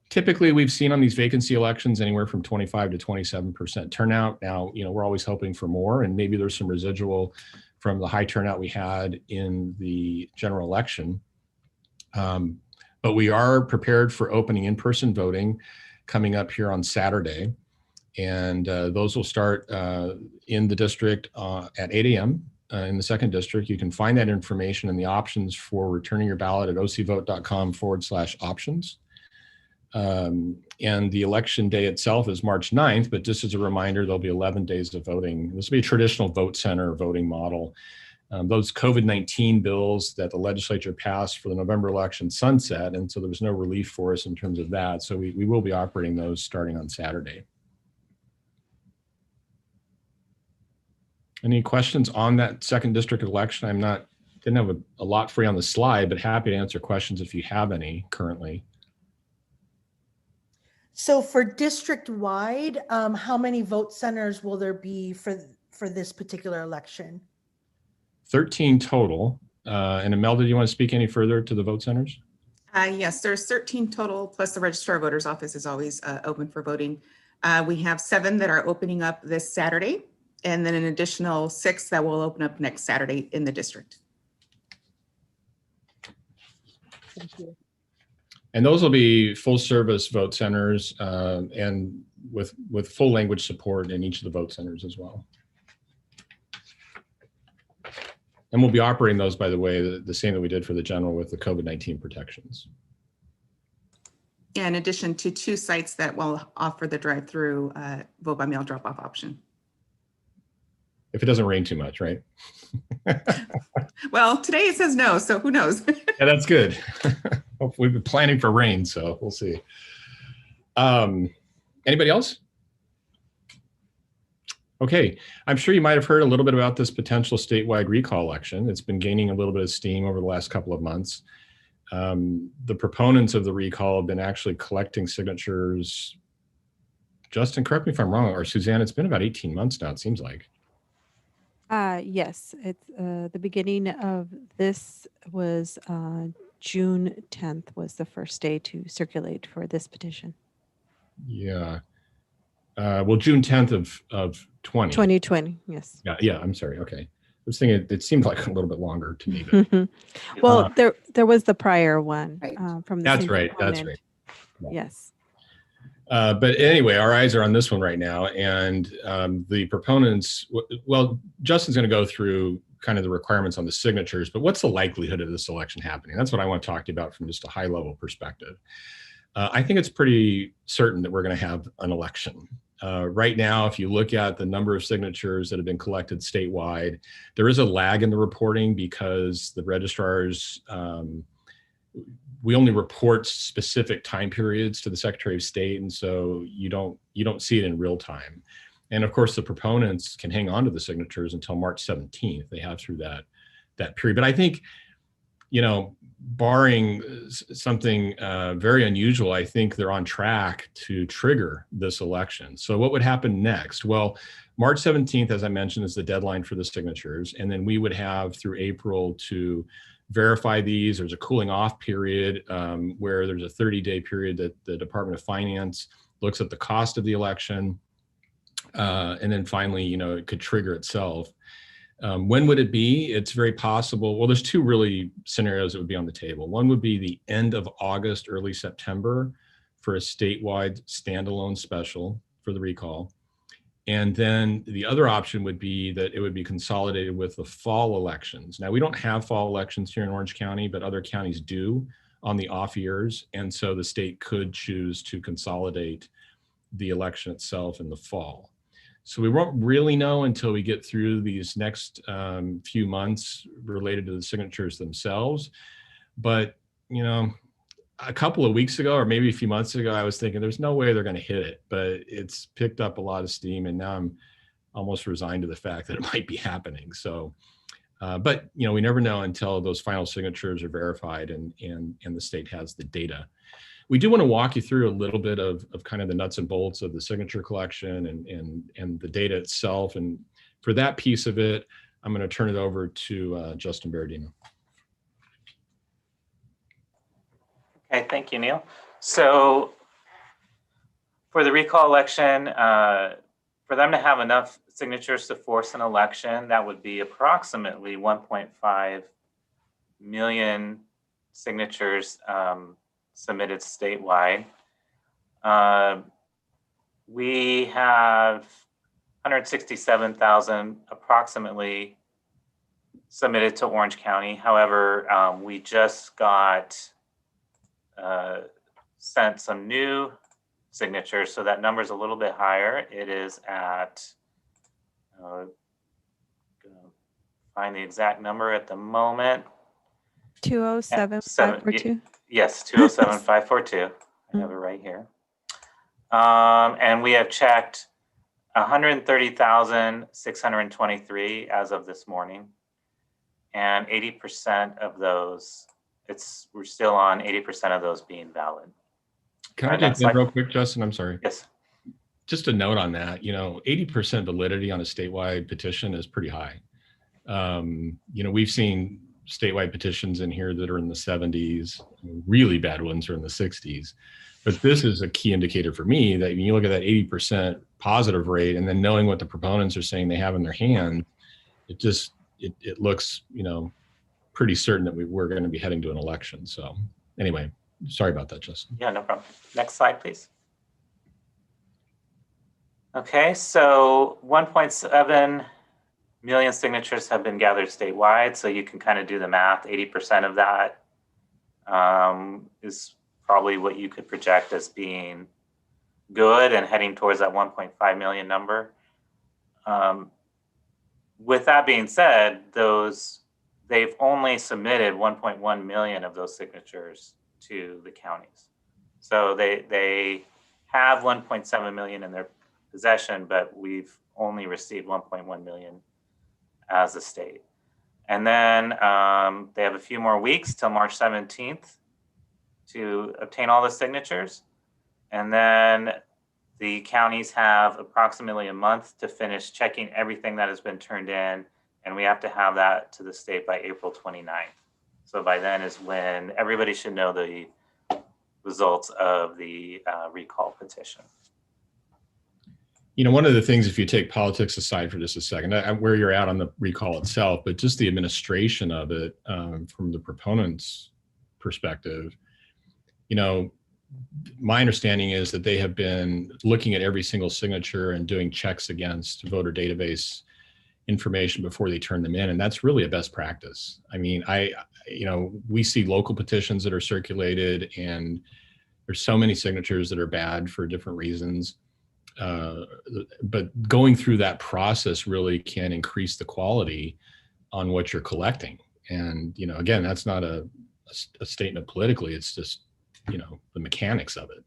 Typically, we've seen on these vacancy elections anywhere from 25 to 27% turnout. Now, we're always hoping for more, and maybe there's some residual from the high turnout we had in the general election. But we are prepared for opening in-person voting coming up here on Saturday. And those will start in the district at 8 a.m. In the 2nd District. You can find that information and the options for returning your ballot at ocvote.com/options. And the election day itself is March 9th, but just as a reminder, there'll be 11 days of voting. This will be a traditional vote center voting model. Those COVID-19 bills that the legislature passed for the November election sunset, and so there was no relief for us in terms of that. So we will be operating those starting on Saturday. Any questions on that 2nd District election? Didn't have a lot for you on the slide, but happy to answer questions if you have any currently. So for district-wide, how many vote centers will there be for this particular election? 13 total. And Imelda, do you want to speak any further to the vote centers? Yes, there's 13 total, plus the Registrar Voters Office is always open for voting. We have 7 that are opening up this Saturday, and then an additional 6 that will open up next Saturday in the district. Thank you. And those will be full service vote centers and with full language support in each of the vote centers as well. And we'll be operating those, by the way, the same that we did for the general with the COVID-19 protections. Yeah, in addition to 2 sites that will offer the drive-through vote by mail drop-off option. If it doesn't rain too much, right? Well, today it says no, so who knows? Yeah, that's good. We've been planning for rain, so we'll see. Anybody else? Okay, I'm sure you might have heard a little bit about this potential statewide recall election. It's been gaining a little bit of steam over the last couple of months. The proponents of the recall have been actually collecting signatures. Justin, correct me if I'm wrong, or Suzanne, it's been about 18 months now, it seems like. Yes, it's the beginning of this was June 10th was the first day to circulate for this petition. Yeah. Well, June 10th of 2020, yes. Yeah, I'm sorry. Okay. I was thinking it seemed like a little bit longer to me. But, well, there was the prior one from the That's same right. proponent. That's right. Yeah. Yes. But anyway, our eyes are on this one right now. And the proponents, well, Justin's going to go through kind of the requirements on the signatures, but what's the likelihood of this election happening? That's what I want to talk to you about from just a high level perspective. I think it's pretty certain that we're going to have an election. Right now, if you look at the number of signatures that have been collected statewide, there is a lag in the reporting because the registrars, we only report specific time periods to the Secretary of State, and so you don't see it in real time. And of course, the proponents can hang on to the signatures until March 17th. They have through that period. But I think, barring something very unusual. I think they're on track to trigger this election. So what would happen next? Well, March 17th, as I mentioned, is the deadline for the signatures. And then we would have through April to verify these. There's a cooling off period where there's a 30-day period that the Department of Finance looks at the cost of the election. And then finally, it could trigger itself. When would it be? It's very possible. Well, there's two really scenarios that would be on the table. One would be the end of August, early September for a statewide standalone special for the recall. And then the other option would be that it would be consolidated with the fall elections. Now, we don't have fall elections here in Orange County, but other counties do on the off years. And so the state could choose to consolidate the election itself in the fall. So we won't really know until we get through these next few months related to the signatures themselves. But, a couple of weeks ago, or maybe a few months ago, I was thinking there's no way they're going to hit it, but it's picked up a lot of steam, and now I'm almost resigned to the fact that it might be happening. So, but we never know until those final signatures are verified and the state has the data. We do want to walk you through a little bit of kind of the nuts and bolts of the signature collection and the data itself. And for that piece of it, I'm going to turn it over to Justin Berardino. Okay, thank you, Neil. So for the recall election, for them to have enough signatures to force an election, that would be approximately 1.5 million signatures submitted statewide. We have 167,000 approximately submitted to Orange County. However, we just got sent some new signatures, so that number is a little bit higher. It is at, find the exact number at the moment. 207,542. Yes, 207,542. I have it right here. And we have checked 130,623 as of this morning, and 80% of those, we're still on 80% of those being valid. Can I take that real quick, Justin? I'm sorry. Yes. Just a note on that, 80% validity on a statewide petition is pretty high. We've seen statewide petitions in here that are in the 70s, really bad ones are in the 60s. But this is a key indicator for me that when you look at that 80% positive rate and then knowing what the proponents are saying they have in their hand, it looks, pretty certain that we're going to be heading to an election. So anyway, sorry about that, Justin. Yeah, no problem. Next slide, please. Okay, so 1.7 million signatures have been gathered statewide. So you can kind of do the math. 80% of that is probably what you could project as being good and heading towards that 1.5 million number. With that being said, they've only submitted 1.1 million of those signatures to the counties. So they have 1.7 million in their possession, but we've only received 1.1 million as a state. And then they have a few more weeks till March 17th to obtain all the signatures. And then the counties have approximately a month to finish checking everything that has been turned in. And we have to have that to the state by April 29th. So by then is when everybody should know the results of the recall petition. One of the things, if you take politics aside for just a second, where you're at on the recall itself, but just the administration of it from the proponents' perspective, my understanding is that they have been looking at every single signature and doing checks against voter database information before they turn them in. And that's really a best practice. I mean, we see local petitions that are circulated and there's so many signatures that are bad for different reasons. But going through that process really can increase the quality on what you're collecting. And, again, that's not a statement politically, it's just, the mechanics of it.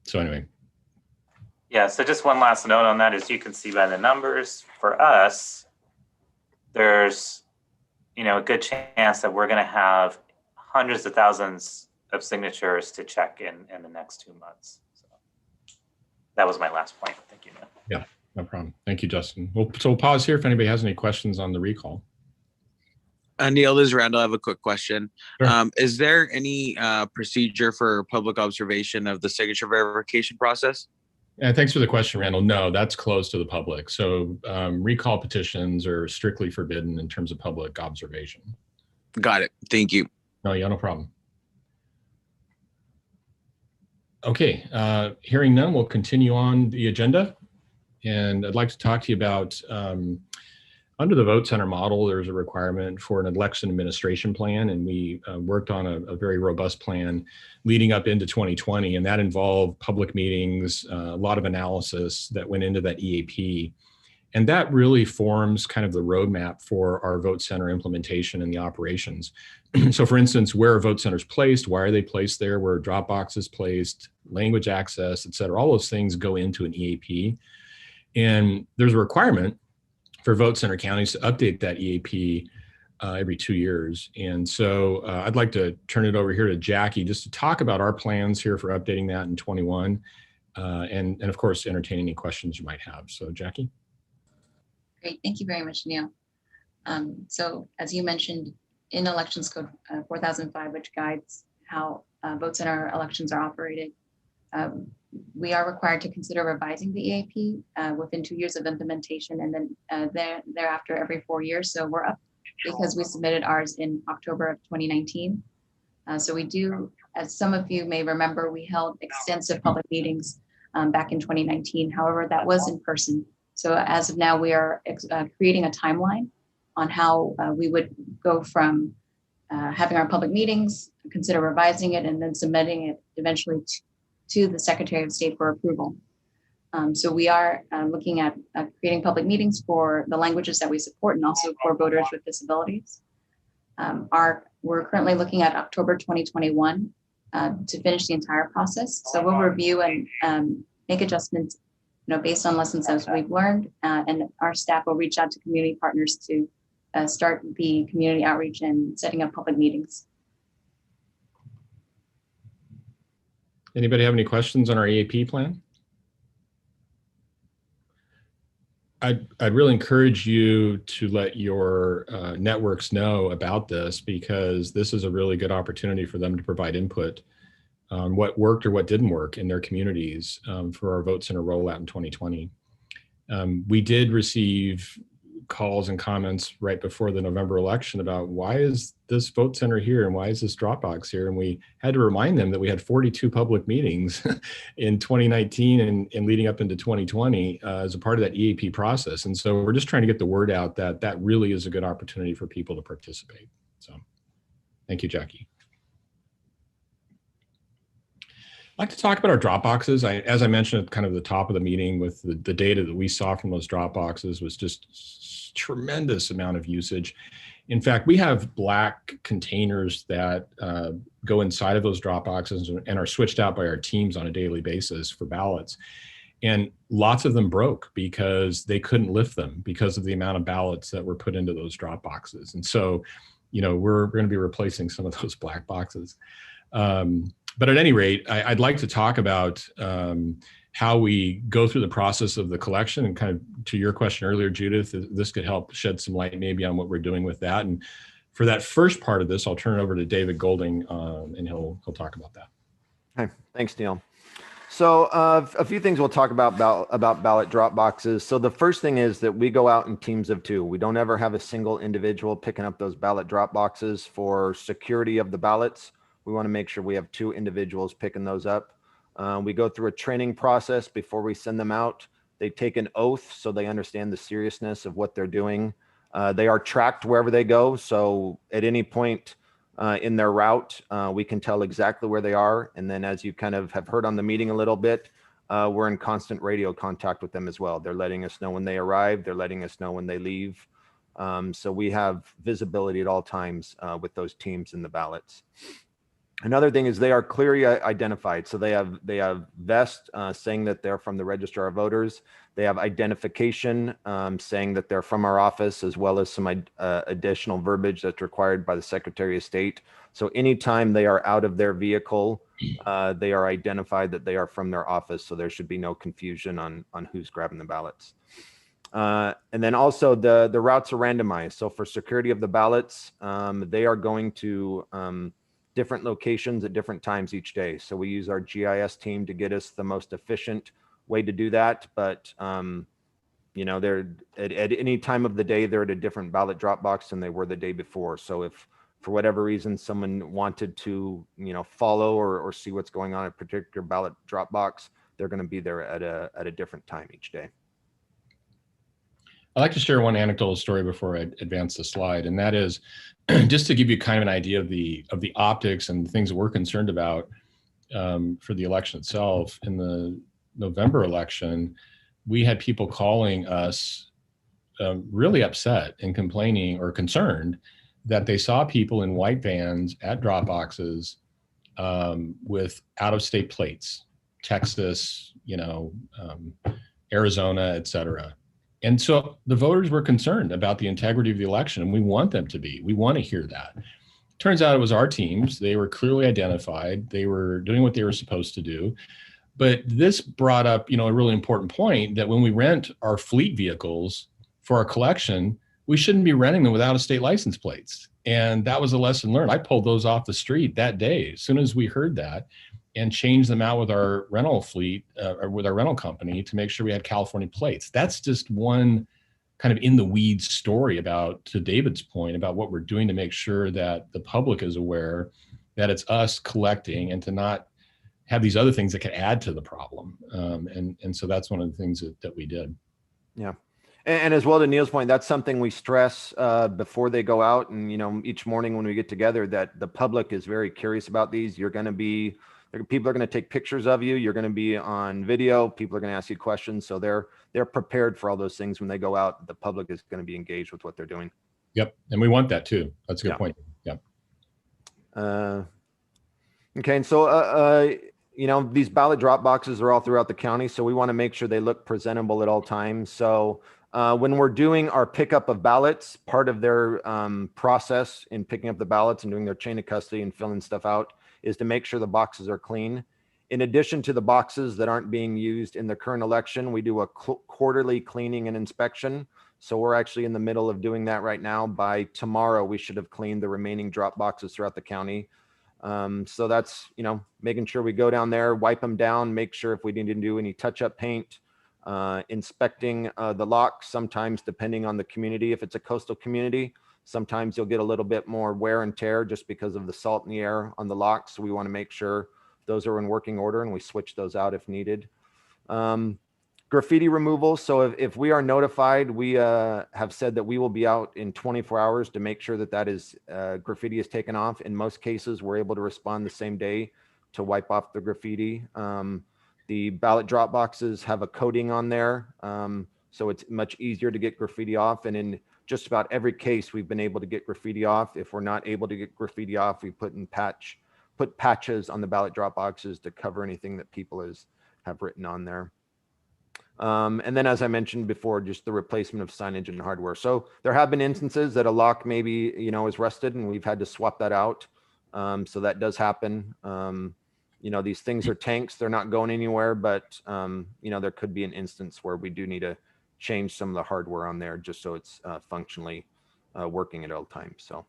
So anyway. Yeah, so just one last note on that is you can see by the numbers for us, there's, a good chance that we're going to have hundreds of thousands of signatures to check in the next 2 months. So that was my last point. Thank you, Neil. Yeah, no problem. Thank you, Justin. So we'll pause here if anybody has any questions on the recall. Neil, this is Randall. I have a quick question. Sure. Is there any procedure for public observation of the signature verification process? Yeah, thanks for the question, Randall. No, that's closed to the public. So recall petitions are strictly forbidden in terms of public observation. Got it. Thank you. No, yeah, no problem. Okay, hearing none, we'll continue on the agenda. And I'd like to talk to you about, under the Vote Center model, there's a requirement for an election administration plan, and we worked on a very robust plan leading up into 2020, and that involved public meetings, a lot of analysis that went into that EAP. And that really forms kind of the roadmap for our Vote Center implementation and the operations. So for instance, where are Vote Centers placed? Why are they placed there? Where are drop boxes placed? Language access, et cetera. All those things go into an EAP. And there's a requirement for Vote Center counties to update that EAP every 2 years. And so I'd like to turn it over here to Jackie just to talk about our plans here for updating that in 21. And of course, entertain any questions you might have. So Jackie. Great, thank you very much, Neil. So as you mentioned, in Elections Code 4005, which guides how Vote Center elections are operated, we are required to consider revising the EAP within 2 years of implementation, and then thereafter every 4 years. So we're up because we submitted ours in October of 2019. So we do, as some of you may remember, we held extensive public meetings back in 2019. However, that was in person. So as of now, we are creating a timeline on how we would go from having our public meetings, consider revising it, and then submitting it eventually to the Secretary of State for approval. So we are looking at creating public meetings for the languages that we support and also for voters with disabilities. We're currently looking at October 2021 to finish the entire process. So we'll review and make adjustments based on lessons that we've learned, and our staff will reach out to community partners to start the community outreach and setting up public meetings. Anybody have any questions on our EAP plan? I'd really encourage you to let your networks know about this, because this is a really good opportunity for them to provide input on what worked or what didn't work in their communities for our Vote Center rollout in 2020. We did receive calls and comments right before the November election about why is this Vote Center here and why is this Dropbox here? And we had to remind them that we had 42 public meetings in 2019 and leading up into 2020 as a part of that EAP process. And so we're just trying to get the word out that that really is a good opportunity for people to participate. So thank you, Jackie. I'd like to talk about our drop boxes. As I mentioned at kind of the top of the meeting, with the data that we saw from those drop boxes was just tremendous amount of usage. In fact, we have black containers that go inside of those drop boxes and are switched out by our teams on a daily basis for ballots. And lots of them broke because they couldn't lift them because of the amount of ballots that were put into those drop boxes. And so, we're going to be replacing some of those black boxes. But at any rate, I'd like to talk about how we go through the process of the collection, and kind of to your question earlier, Judith, this could help shed some light maybe on what we're doing with that. And for that first part of this, I'll turn it over to David Golding, and he'll talk about that. Hi, thanks, Neil. So a few things we'll talk about ballot drop boxes. So the first thing is that we go out in teams of 2. We don't ever have a single individual picking up those ballot drop boxes for security of the ballots. We want to make sure we have 2 individuals picking those up. We go through a training process before we send them out. They take an oath so they understand the seriousness of what they're doing. They are tracked wherever they go. So at any point in their route, we can tell exactly where they are. And then, as you kind of have heard on the meeting a little bit, we're in constant radio contact with them as well. They're letting us know when they arrive. They're letting us know when they leave. So we have visibility at all times with those teams in the ballots. Another thing is they are clearly identified. So they have vest saying that they're from the Registrar of Voters. They have identification saying that they're from our office, as well as some additional verbiage that's required by the Secretary of State. So anytime they are out of their vehicle, they are identified that they are from their office. So there should be no confusion on who's grabbing the ballots. And then also the routes are randomized. So for security of the ballots, they are going to different locations at different times each day. So we use our GIS team to get us the most efficient way to do that. But, you know, they're at any time of the day, they're at a different ballot drop box than they were the day before. So if for whatever reason, someone wanted to, you know, follow or see what's going on at a particular ballot drop box, they're going to be there at a different time each day. I'd like to share one anecdotal story before I advance the slide, and that is just to give you kind of an idea of the optics and the things that we're concerned about for the election itself. In the November election, we had people calling us really upset and complaining or concerned that they saw people in white vans at drop boxes with out-of-state plates, Texas, you know, Arizona, et cetera. And so the voters were concerned about the integrity of the election, and we want them to be. We want to hear that. Turns out it was our teams. They were clearly identified. They were doing what they were supposed to do. But this brought up, you know, a really important point that when we rent our fleet vehicles for our collection, we shouldn't be renting them without state license plates. And that was a lesson learned. I pulled those off the street that day as soon as we heard that, and changed them out with our rental fleet or with our rental company to make sure we had California plates. That's just one kind of in the weeds story about, to David's point, about what we're doing to make sure that the public is aware that it's us collecting, and to not have these other things that could add to the problem. And so that's one of the things that we did. Yeah. And as well, to Neil's point, that's something we stress before they go out. And, you know, each morning when we get together, that the public is very curious about these. You're going to be, people are going to take pictures of you. You're going to be on video. People are going to ask you questions. So they're prepared for all those things when they go out. The public is going to be engaged with what they're doing. Yep. And we want that too. That's a good point. Yep. Okay. And so, you know, these ballot drop boxes are all throughout the county. So we want to make sure they look presentable at all times. So when we're doing our pickup of ballots, part of their process in picking up the ballots and doing their chain of custody and filling stuff out is to make sure the boxes are clean. In addition to the boxes that aren't being used in the current election, we do a quarterly cleaning and inspection. So we're actually in the middle of doing that right now. By tomorrow, we should have cleaned the remaining drop boxes throughout the county. So that's, you know, making sure we go down there, wipe them down, make sure if we need to do any touch-up paint, inspecting the locks. Sometimes, depending on the community, if it's a coastal community, sometimes you'll get a little bit more wear and tear just because of the salt in the air on the locks. So we want to make sure those are in working order, and we switch those out if needed. Graffiti removal. So if we are notified, we have said that we will be out in 24 hours to make sure that that is graffiti is taken off. In most cases, we're able to respond the same day to wipe off the graffiti. The ballot drop boxes have a coating on there, so it's much easier to get graffiti off. And in just about every case, we've been able to get graffiti off. If we're not able to get graffiti off, we put patches on the ballot drop boxes to cover anything that people have written on there. And then, as I mentioned before, just the replacement of signage and hardware. So there have been instances that a lock maybe, you know, is rusted and we've had to swap that out. So that does happen. You know, these things are tanks, they're not going anywhere, but, you know, there could be an instance where we do need to change some of the hardware on there just so it's functionally working at all times. So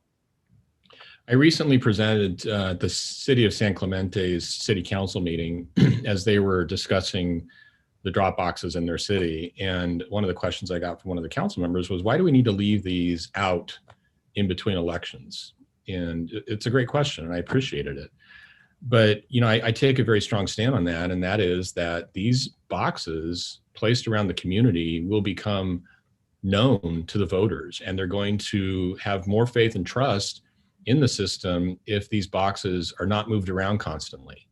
I recently presented the city of San Clemente's city council meeting as they were discussing the drop boxes in their city. And one of the questions I got from one of the council members was, why do we need to leave these out in between elections? And it's a great question, and I appreciated it. But, you know, I take a very strong stand on that, and that is that these boxes placed around the community will become known to the voters, and they're going to have more faith and trust in the system if these boxes are not moved around constantly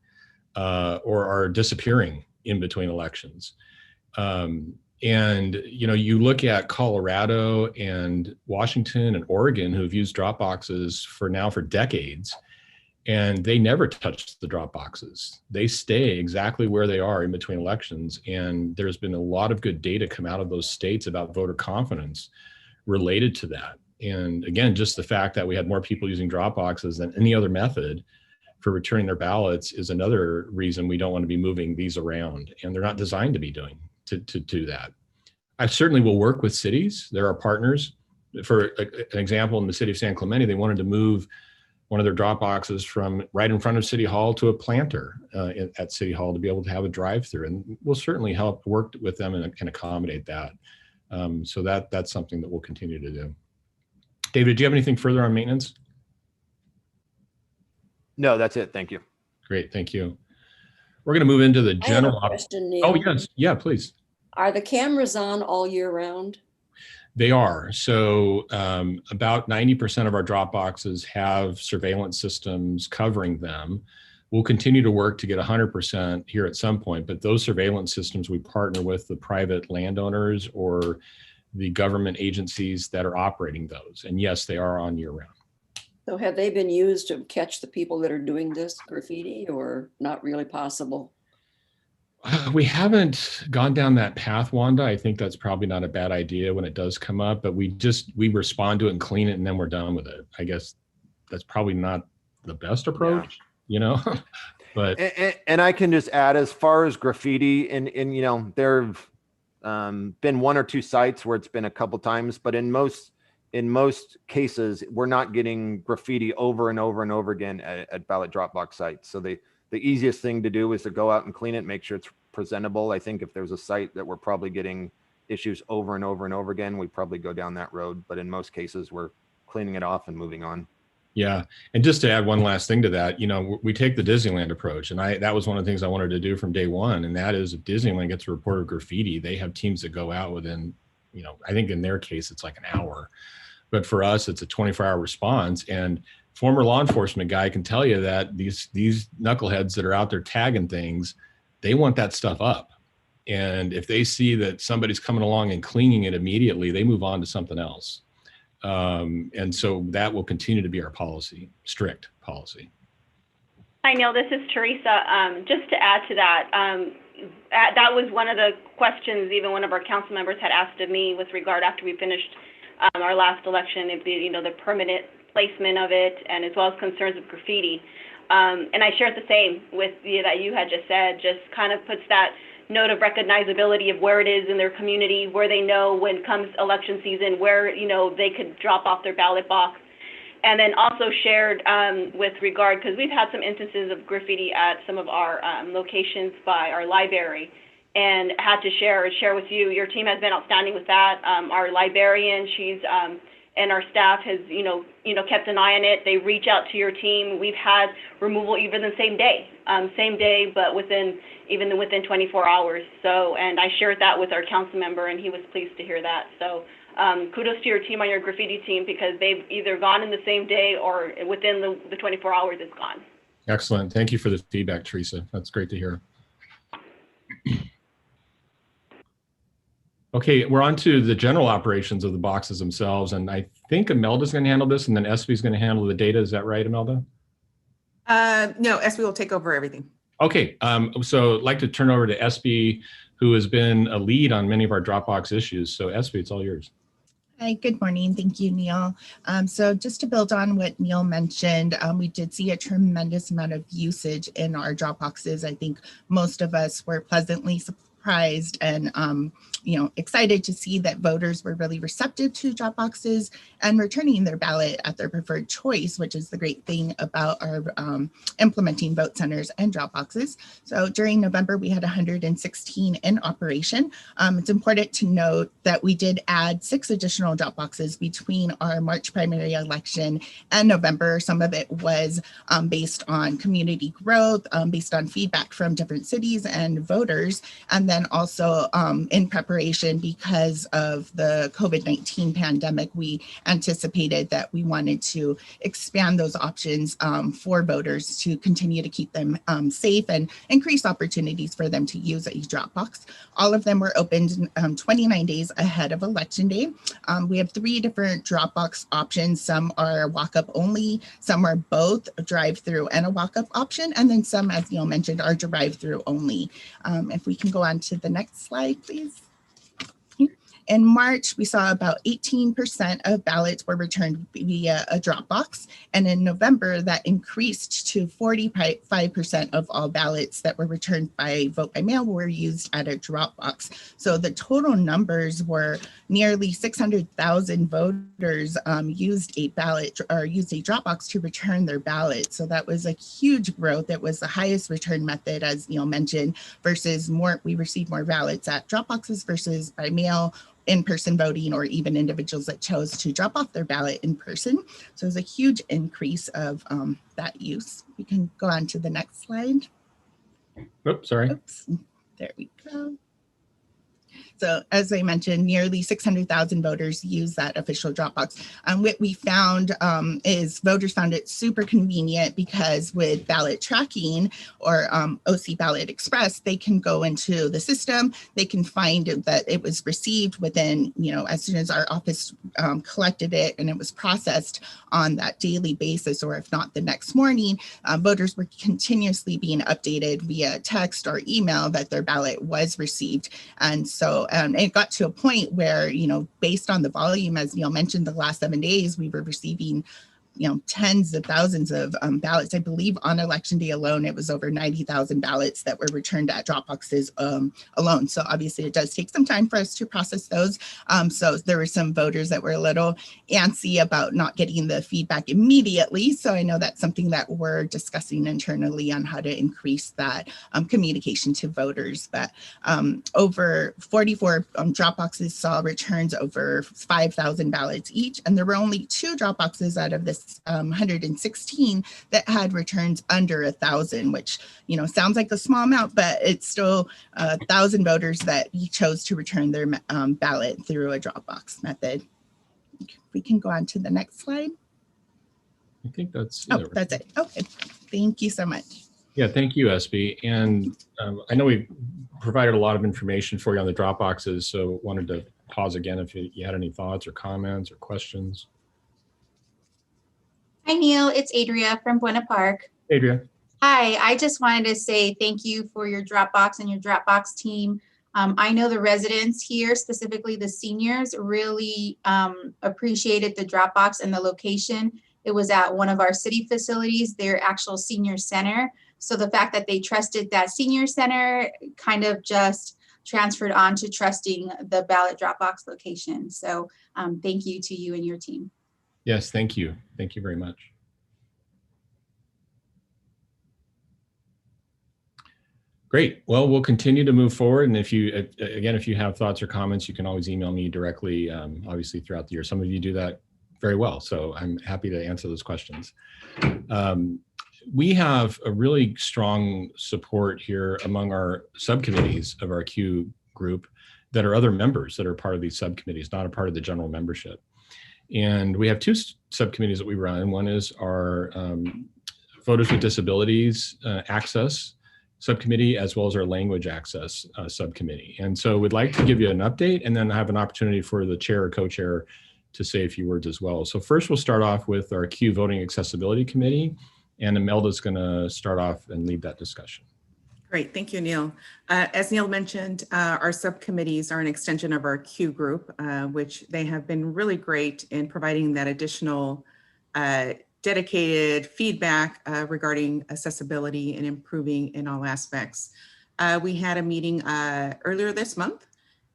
or are disappearing in between elections. And, you know, you look at Colorado and Washington and Oregon, who've used drop boxes for decades. And they never touch the drop boxes. They stay exactly where they are in between elections. And there's been a lot of good data come out of those states about voter confidence related to that. And again, just the fact that we had more people using drop boxes than any other method for returning their ballots is another reason we don't want to be moving these around. And they're not designed to be doing to do that. I certainly will work with cities. There are partners. For an example, in the city of San Clemente, they wanted to move one of their drop boxes from right in front of City Hall to a planter at City Hall to be able to have a drive-through. And we'll certainly help work with them and accommodate that. So that's something that we'll continue to do. David, do you have anything further on maintenance? No, that's it. Thank you. Great, thank you. We're going to move into the general. Question, Neil. Oh, yes. Yeah, please. Are the cameras on all year round? They are. So about 90% of our drop boxes have surveillance systems covering them. We'll continue to work to get 100% here at some point, but those surveillance systems, we partner with the private landowners or the government agencies that are operating those. And yes, they are on year round. So have they been used to catch the people that are doing this graffiti, or not really possible? We haven't gone down that path, Wanda. I think that's probably not a bad idea when it does come up, but we respond to it and clean it and then we're done with it. I guess that's probably not the best approach, you know, but. And I can just add, as far as graffiti, and you know, there've been one or two sites where it's been a couple times, but in most cases, we're not getting graffiti over and over and over again at ballot drop box sites. So the easiest thing to do is to go out and clean it, make sure it's presentable. I think if there's a site that we're probably getting issues over and over and over again, we probably go down that road. But in most cases, we're cleaning it off and moving on. Yeah. And just to add one last thing to that, you know, we take the Disneyland approach. And that was one of the things I wanted to do from day one. And that is, if Disneyland gets a report of graffiti, they have teams that go out within, you know, I think in their case, it's like an hour. But for us, it's a 24-hour response. And former law enforcement guy can tell you that these knuckleheads that are out there tagging things, they want that stuff up. And if they see that somebody's coming along and cleaning it immediately, they move on to something else. And so that will continue to be our policy, strict policy. Hi, Neil. This is Teresa. Just to add to that, that was one of the questions even one of our council members had asked of me with regard after we finished our last election, if the permanent placement of it, and as well as concerns of graffiti. And I shared the same with that you had just said, just kind of puts that note of recognizability of where it is in their community, where they know when comes election season, where, they could drop off their ballot box. And then also shared with regard, because we've had some instances of graffiti at some of our locations by our library, and had to share with you. Your team has been outstanding with that. Our librarian, she's and our staff has kept an eye on it. They reach out to your team. We've had removal even the same day, but within 24 hours. So, and I shared that with our council member, and he was pleased to hear that. So kudos to your team on your graffiti team, because they've either gone in the same day or within the 24 hours it's gone. Excellent. Thank you for the feedback, Teresa. That's great to hear. Okay, we're on to the general operations of the boxes themselves. And I think Imelda's going to handle this, and then SB is going to handle the data. Is that right, Imelda? No, SB will take over everything. Okay, so I'd like to turn over to SB, who has been a lead on many of our Dropbox issues. So SB, it's all yours. Hi, good morning. Thank you, Neil. So just to build on what Neil mentioned, we did see a tremendous amount of usage in our Dropboxes. I think most of us were pleasantly surprised and excited to see that voters were really receptive to drop boxes and returning their ballot at their preferred choice, which is the great thing about our implementing vote centers and drop boxes. So during November, we had 116 in operation. It's important to note that we did add 6 additional drop boxes between our March primary election and November. Some of it was based on community growth, based on feedback from different cities and voters. And then then also in preparation because of the COVID-19 pandemic, we anticipated that we wanted to expand those options for voters to continue to keep them safe and increase opportunities for them to use a Dropbox. All of them were opened 29 days ahead of Election Day. We have 3 different Dropbox options. Some are walk-up only, some are both a drive-through and a walk-up option, and then some, as Neil mentioned, are drive-through only. If we can go on to the next slide, please. In March, we saw about 18% of ballots were returned via a Dropbox. And in November, that increased to 45% of all ballots that were returned by vote by mail were used at a Dropbox. So the total numbers were nearly 600,000 voters used a ballot or used a Dropbox to return their ballot. So that was a huge growth. It was the highest return method, as Neil mentioned, versus we received more ballots at Dropboxes versus by mail, in-person voting, or even individuals that chose to drop off their ballot in person. So it was a huge increase of that use. We can go on to the next slide. Oops, sorry. Oops, there we go. So as I mentioned, nearly 600,000 voters use that official Dropbox. What we found is voters found it super convenient because with ballot tracking or OC Ballot Express, they can go into the system, they can find that it was received within, as soon as our office collected it and it was processed on that daily basis, or if not the next morning, voters were continuously being updated via text or email that their ballot was received. And so it got to a point where, based on the volume, as Neil mentioned, the last 7 days, we were receiving tens of thousands of ballots. I believe on Election Day alone, it was over 90,000 ballots that were returned at Dropboxes alone. So obviously it does take some time for us to process those. So there were some voters that were a little antsy about not getting the feedback immediately. So I know that's something that we're discussing internally on how to increase that communication to voters. But over 44 Dropboxes saw returns over 5,000 ballots each. And there were only 2 Dropboxes out of this 116 that had returns under 1,000, which sounds like a small amount, but it's still 1,000 voters that chose to return their ballot through a Dropbox method. We can go on to the next slide. I think that's it. That's it. Okay, thank you so much. Yeah, thank you, SB. And I know we provided a lot of information for you on the Dropboxes, so wanted to pause again if you had any thoughts or comments or questions. Hi, Neil. It's Adria from Buena Park. Adria. Hi. I just wanted to say thank you for your Dropbox and your Dropbox team. I know the residents here, specifically the seniors, really appreciated the Dropbox and the location. It was at one of our city facilities, their actual senior center. So the fact that they trusted that senior center kind of just transferred on to trusting the ballot Dropbox location. So thank you to you and your team. Yes, thank you. Thank you very much. Great. Well, we'll continue to move forward. And if you have thoughts or comments, you can always email me directly, obviously throughout the year. Some of you do that very well, so I'm happy to answer those questions. We have a really strong support here among our subcommittees of our Q group that are other members that are part of these subcommittees, not a part of the general membership. And we have 2 subcommittees that we run. One is our Voters with Disabilities Access Subcommittee, as well as our Language Access Subcommittee. And so we'd like to give you an update and then have an opportunity for the chair or co-chair to say a few words as well. So first we'll start off with our Q Voting Accessibility Committee, and Imelda's gonna start off and lead that discussion. Great, thank you, Neil. As Neil mentioned, our subcommittees are an extension of our Q group, which they have been really great in providing that additional dedicated feedback regarding accessibility and improving in all aspects. We had a meeting earlier this month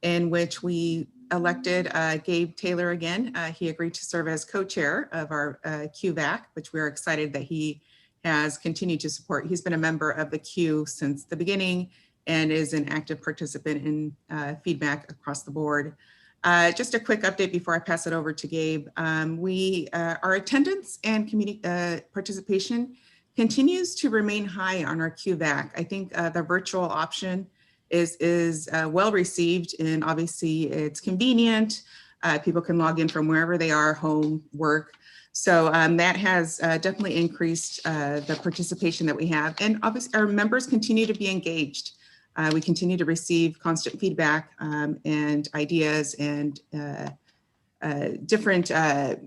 in which we elected Gabe Taylor again. He agreed to serve as co-chair of our QVAC, which we're excited that he has continued to support. He's been a member of the Q since the beginning and is an active participant in feedback across the board. Just a quick update before I pass it over to Gabe. Our attendance and community participation continues to remain high on our QVAC. I think the virtual option is well received, and obviously it's convenient. People can log in from wherever they are, home, work. So that has definitely increased the participation that we have. And obviously our members continue to be engaged. We continue to receive constant feedback and ideas and different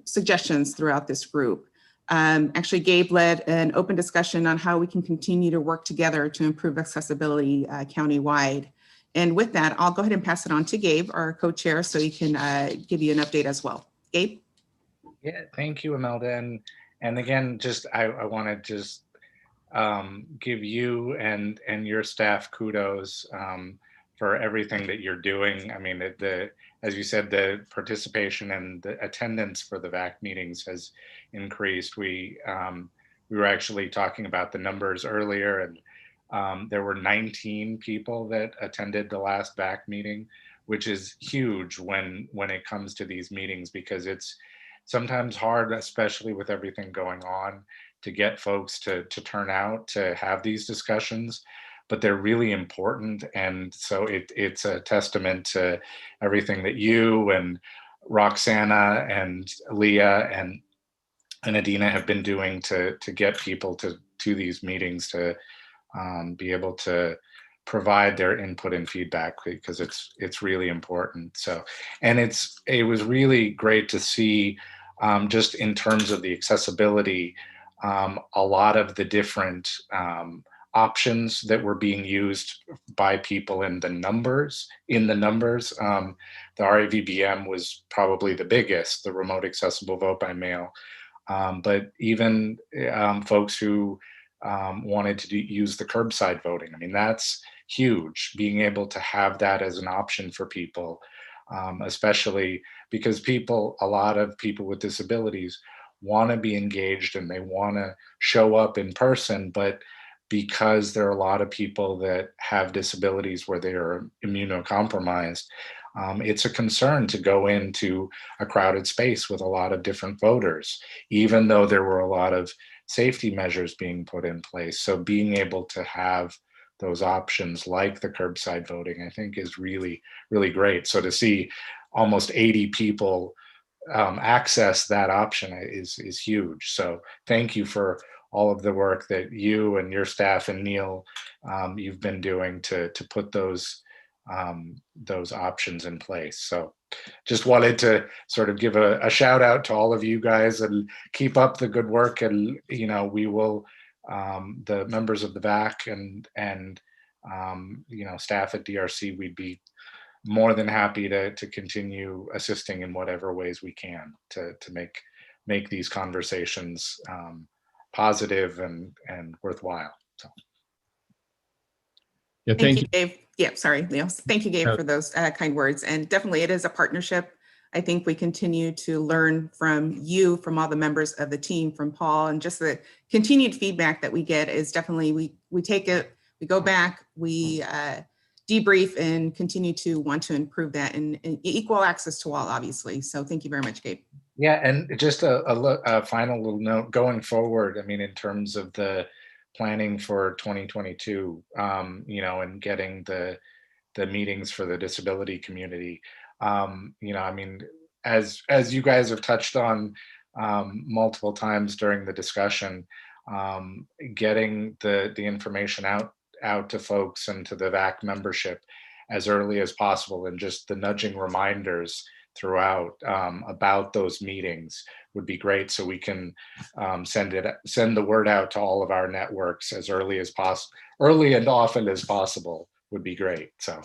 suggestions throughout this group. Actually, Gabe led an open discussion on how we can continue to work together to improve accessibility countywide. And with that, I'll go ahead and pass it on to Gabe, our co-chair, so he can give you an update as well. Gabe? Yeah, thank you, Imelda. And again, just I want to just give you and your staff kudos for everything that you're doing. I mean, as you said, the participation and the attendance for the VAC meetings has increased. We were actually talking about the numbers earlier, and there were 19 people that attended the last VAC meeting, which is huge when it comes to these meetings, because it's sometimes hard, especially with everything going on, to get folks to turn out to have these discussions, but they're really important. And so it's a testament to everything that you and Roxana and Leah and Adina have been doing to get people to these meetings, to be able to provide their input and feedback, because it's really important. So, and it was really great to see, just in terms of the accessibility, a lot of the different options that were being used by people in the numbers. The RAVBM was probably the biggest, the remote accessible vote by mail. But even folks who wanted to use the curbside voting, I mean, that's huge, being able to have that as an option for people, especially because a lot of people with disabilities want to be engaged and they want to show up in person, but because there are a lot of people that have disabilities where they are immunocompromised, it's a concern to go into a crowded space with a lot of different voters, even though there were a lot of safety measures being put in place. So being able to have those options like the curbside voting, I think is really, really great. So to see almost 80 people access that option is huge. So thank you for all of the work that you and your staff and Neil, you've been doing to put those options in place. So just wanted to sort of give a shout out to all of you guys and keep up the good work. And, you know, we will, the members of the VAC and you know, staff at DRC, we'd be more than happy to continue assisting in whatever ways we can to make these conversations positive and worthwhile. So. Yeah, thank you, Dave. Yeah, sorry, Leo. Thank you, Gabe, for those kind words. And definitely it is a partnership. I think we continue to learn from you, from all the members of the team, from Paul, and just the continued feedback that we get is definitely, we take it, we go back, we debrief and continue to want to improve that and equal access to all, obviously. So thank you very much, Gabe. Yeah, and just a final little note going forward. I mean, in terms of the planning for 2022, you know, and getting the meetings for the disability community, you know, I mean, as you guys have touched on multiple times during the discussion, getting the information out to folks and to the VAC membership as early as possible, and just the nudging reminders throughout about those meetings would be great, so we can send the word out to all of our networks as early as possible, early and often as possible would be great. So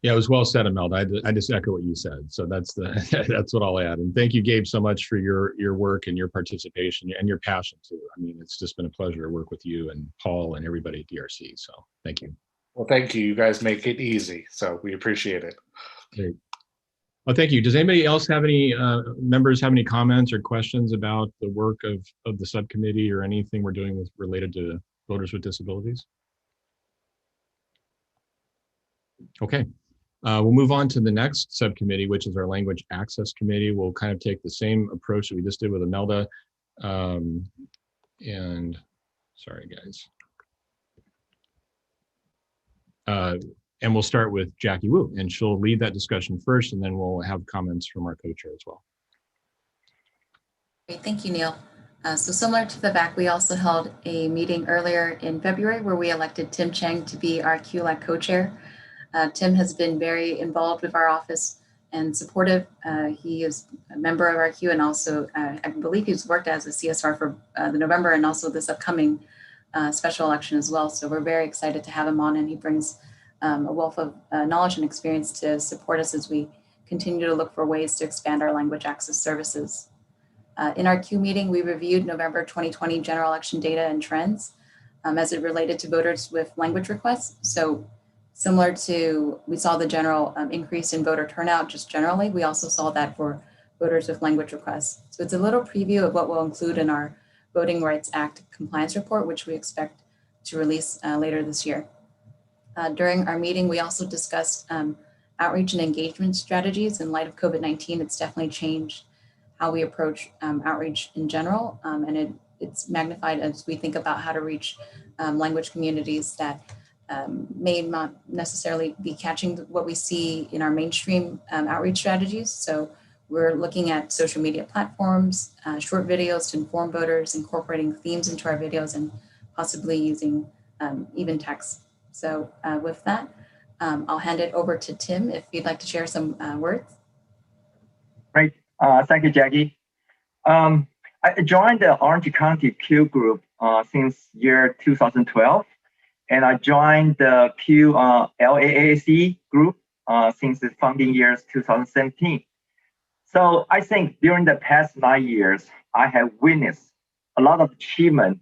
yeah, it was well said, Imelda. I just echo what you said. So that's that's what I'll add. And thank you, Gabe, so much for your work and your participation and your passion too. I mean, it's just been a pleasure to work with you and Paul and everybody at DRC. So thank you. Well, thank you. You guys make it easy, so we appreciate it. Great. Well, thank you. Does anybody else have any members have any comments or questions about the work of the subcommittee or anything we're doing related to voters with disabilities? Okay. We'll move on to the next subcommittee, which is our Language Access Committee. We'll kind of take the same approach that we just did with Imelda. And sorry, guys. And we'll start with Jackie Wu, and she'll lead that discussion first, and then we'll have comments from our co-chair as well. Great, thank you, Neil. So similar to the back, we also held a meeting earlier in February where we elected Tim Chang to be our QLAC co-chair. Tim has been very involved with our office and supportive. He is a member of our Q, and also I believe he's worked as a CSR for the November and also this upcoming special election as well. So we're very excited to have him on, and he brings a wealth of knowledge and experience to support us as we continue to look for ways to expand our language access services. In our Q meeting, we reviewed November 2020 general election data and trends as it related to voters with language requests. So similar to, we saw the general increase in voter turnout just generally, we also saw that for voters with language requests. So it's a little preview of what we'll include in our Voting Rights Act compliance report, which we expect to release later this year. During our meeting, we also discussed outreach and engagement strategies. In light of COVID-19, it's definitely changed how we approach outreach in general, and it's magnified as we think about how to reach language communities that may not necessarily be catching what we see in our mainstream outreach strategies. So we're looking at social media platforms, short videos to inform voters, incorporating themes into our videos, and possibly using even text. So with that, I'll hand it over to Tim if you'd like to share some words. Great. Thank you, Jackie. I joined the Orange County Q group since year 2012, and I joined the Q LAAC group since the founding years 2017. So I think during the past 9 years, I have witnessed a lot of achievement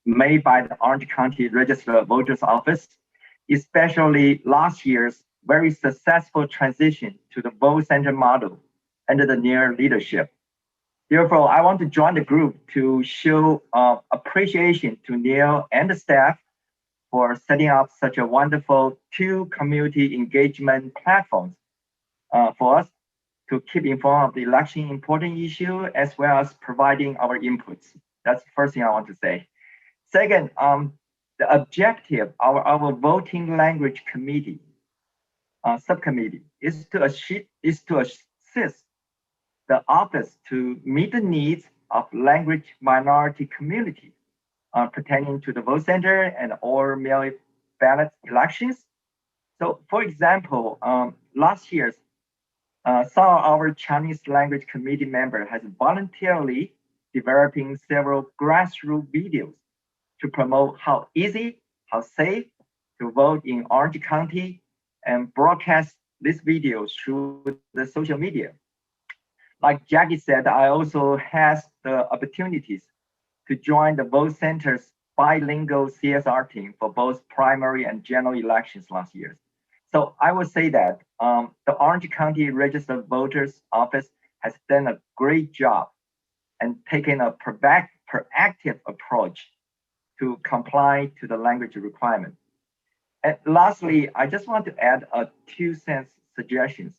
made by the Orange County Registered Voters Office, especially last year's very successful transition to the vote center model under the Neil leadership. Therefore, I want to join the group to show appreciation to Neil and the staff for setting up such a wonderful 2 community engagement platforms for us to keep informed of the election important issue, as well as providing our inputs. That's the first thing I want to say. Second, the objective of our voting language committee subcommittee is to assist the office to meet the needs of language minority communities pertaining to the vote center and all mail ballot elections. So, for example, last year, some of our Chinese language committee members has voluntarily developing several grassroots videos to promote how easy, how safe to vote in Orange County, and broadcast this video through the social media. Like Jackie said, I also had the opportunities to join the vote center's bilingual CSR team for both primary and general elections last year. So I would say that the Orange County Registered Voters Office has done a great job and taken a proactive approach to comply to the language requirement. And lastly, I just want to add a 2 cents suggestions.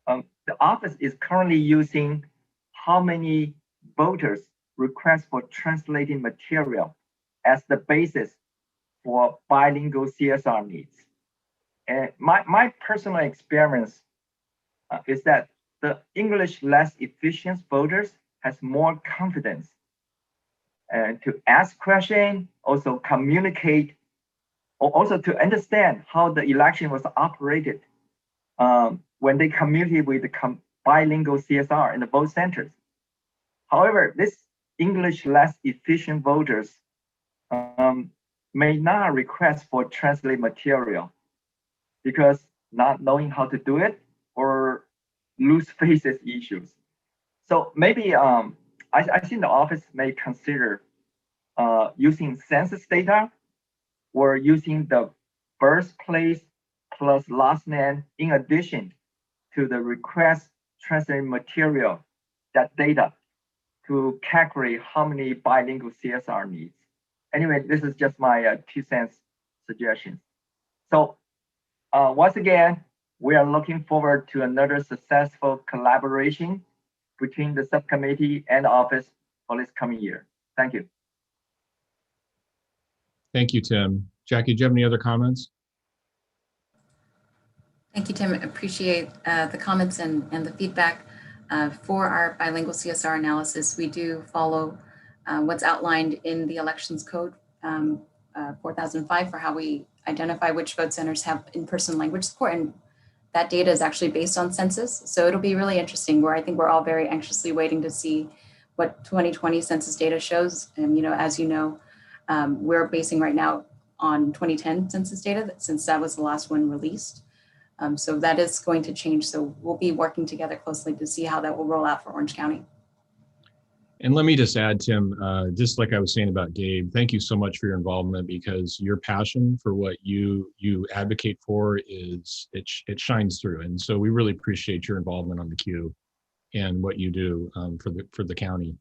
The office is currently using how many voters request for translating material as the basis for bilingual CSR needs. And my personal experience is that the English less efficient voters has more confidence and to ask questions, also communicate, or also to understand how the election was operated when they communicate with the bilingual CSR in the vote centers. However, this English less efficient voters may not request for translate material because not knowing how to do it or lose faces issues. So maybe I think the office may consider using census data or using the birthplace plus last name in addition to the request translate material, that data to calculate how many bilingual CSR needs. Anyway, this is just my 2 cents suggestion. So once again, we are looking forward to another successful collaboration between the subcommittee and office for this coming year. Thank you. Thank you, Tim. Jackie, do you have any other comments? Thank you, Tim. Appreciate the comments and the feedback. For our bilingual CSR analysis, we do follow what's outlined in the Elections Code 4005 for how we identify which vote centers have in-person language support. And that data is actually based on census. So it'll be really interesting, where I think we're all very anxiously waiting to see what 2020 census data shows. And, as you know, we're basing right now on 2010 census data, since that was the last one released. So that is going to change. So we'll be working together closely to see how that will roll out for Orange County. And let me just add, Tim, just like I was saying about Gabe, thank you so much for your involvement, because your passion for what you advocate for it shines through. And so we really appreciate your involvement on the Q and what you do for the county.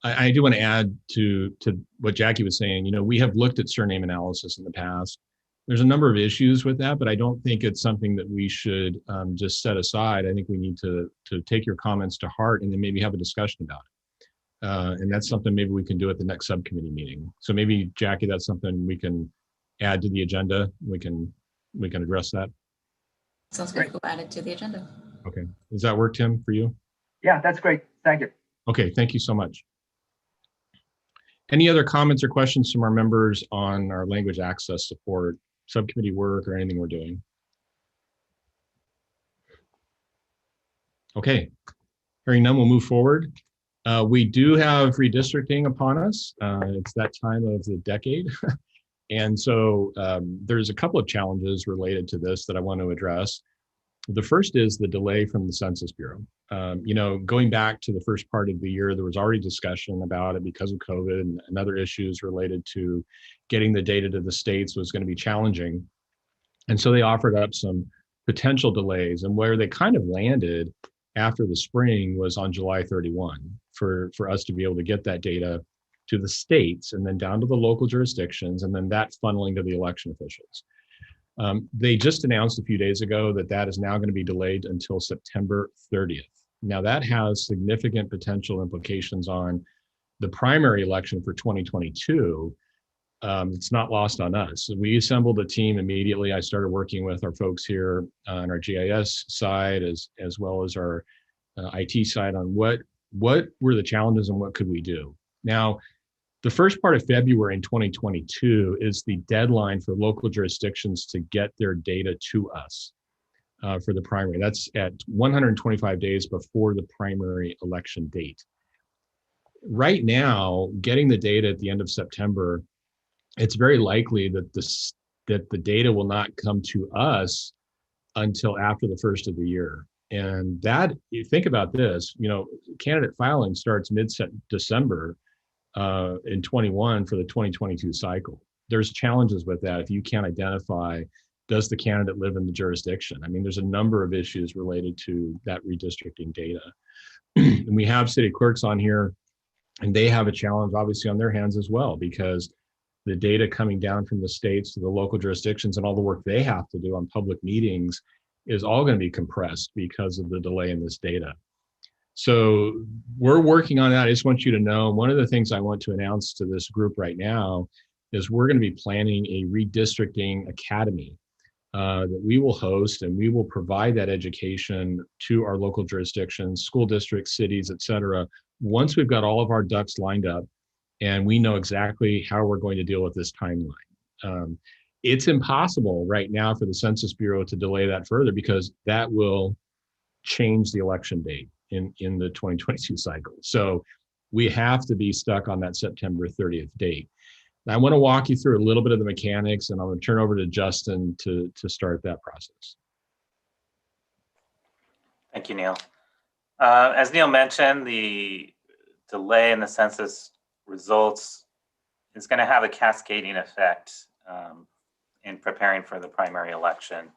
I do want to add to what Jackie was saying. We have looked at surname analysis in the past. There's a number of issues with that, but I don't think it's something that we should just set aside. I think we need to take your comments to heart and then maybe have a discussion about it. And that's something maybe we can do at the next subcommittee meeting. So maybe, Jackie, that's something we can add to the agenda. We can address that. Sounds good. We'll add it to the agenda. Okay. Does that work, Tim, for you? Yeah, that's great. Thank you. Okay, thank you so much. Any other comments or questions from our members on our language access support, subcommittee work, or anything we're doing? Okay, hearing none, we'll move forward. We do have redistricting upon us. It's that time of the decade. And so there's a couple of challenges related to this that I want to address. The first is the delay from the Census Bureau. Going back to the first part of the year, there was already discussion about it because of COVID and other issues related to getting the data to the states was going to be challenging. And so they offered up some potential delays, and where they kind of landed after the spring was on July 31 for us to be able to get that data to the states and then down to the local jurisdictions, and then that funneling to the election officials. They just announced a few days ago that is now going to be delayed until September 30th. Now that has significant potential implications on the primary election for 2022. It's not lost on us. We assembled a team immediately. I started working with our folks here on our GIS side as well as our IT side on what were the challenges and what could we do. Now, the first part of February in 2022 is the deadline for local jurisdictions to get their data to us for the primary. That's at 125 days before the primary election date. Right now, getting the data at the end of September, it's very likely that the data will not come to us until after the first of the year. And that, you think about this, candidate filing starts mid-December in 21 for the 2022 cycle. There's challenges with that if you can't identify, does the candidate live in the jurisdiction? I mean, there's a number of issues related to that redistricting data. And we have city clerks on here, and they have a challenge obviously on their hands as well, because the data coming down from the states to the local jurisdictions and all the work they have to do on public meetings is all going to be compressed because of the delay in this data. So we're working on that. I just want you to know, one of the things I want to announce to this group right now is we're going to be planning a Redistricting Academy that we will host, and we will provide that education to our local jurisdictions, school districts, cities, et cetera, once we've got all of our ducks lined up and we know exactly how we're going to deal with this timeline. It's impossible right now for the Census Bureau to delay that further, because that will change the election date in the 2022 cycle. So we have to be stuck on that September 30th date. Now, I want to walk you through a little bit of the mechanics, and I'm going to turn over to Justin to start that process. Thank you, Neil. As Neil mentioned, the delay in the census results is going to have a cascading effect in preparing for the primary election.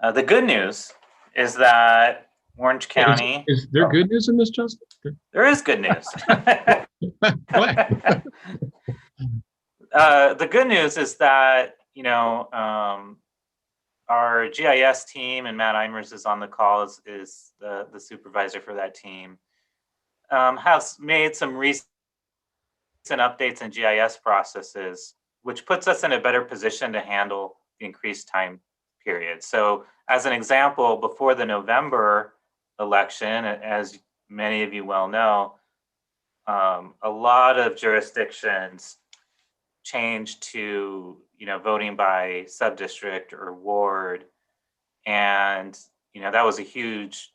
The good news is that Orange County. Is there good news in this, Justin? There is good news. The good news is that, our GIS team, and Matt Eimers is on the call, is the supervisor for that team, has made some recent updates in GIS processes, which puts us in a better position to handle the increased time period. So as an example, before the November election, as many of you well know, a lot of jurisdictions changed to, voting by sub-district or ward. And, that was a huge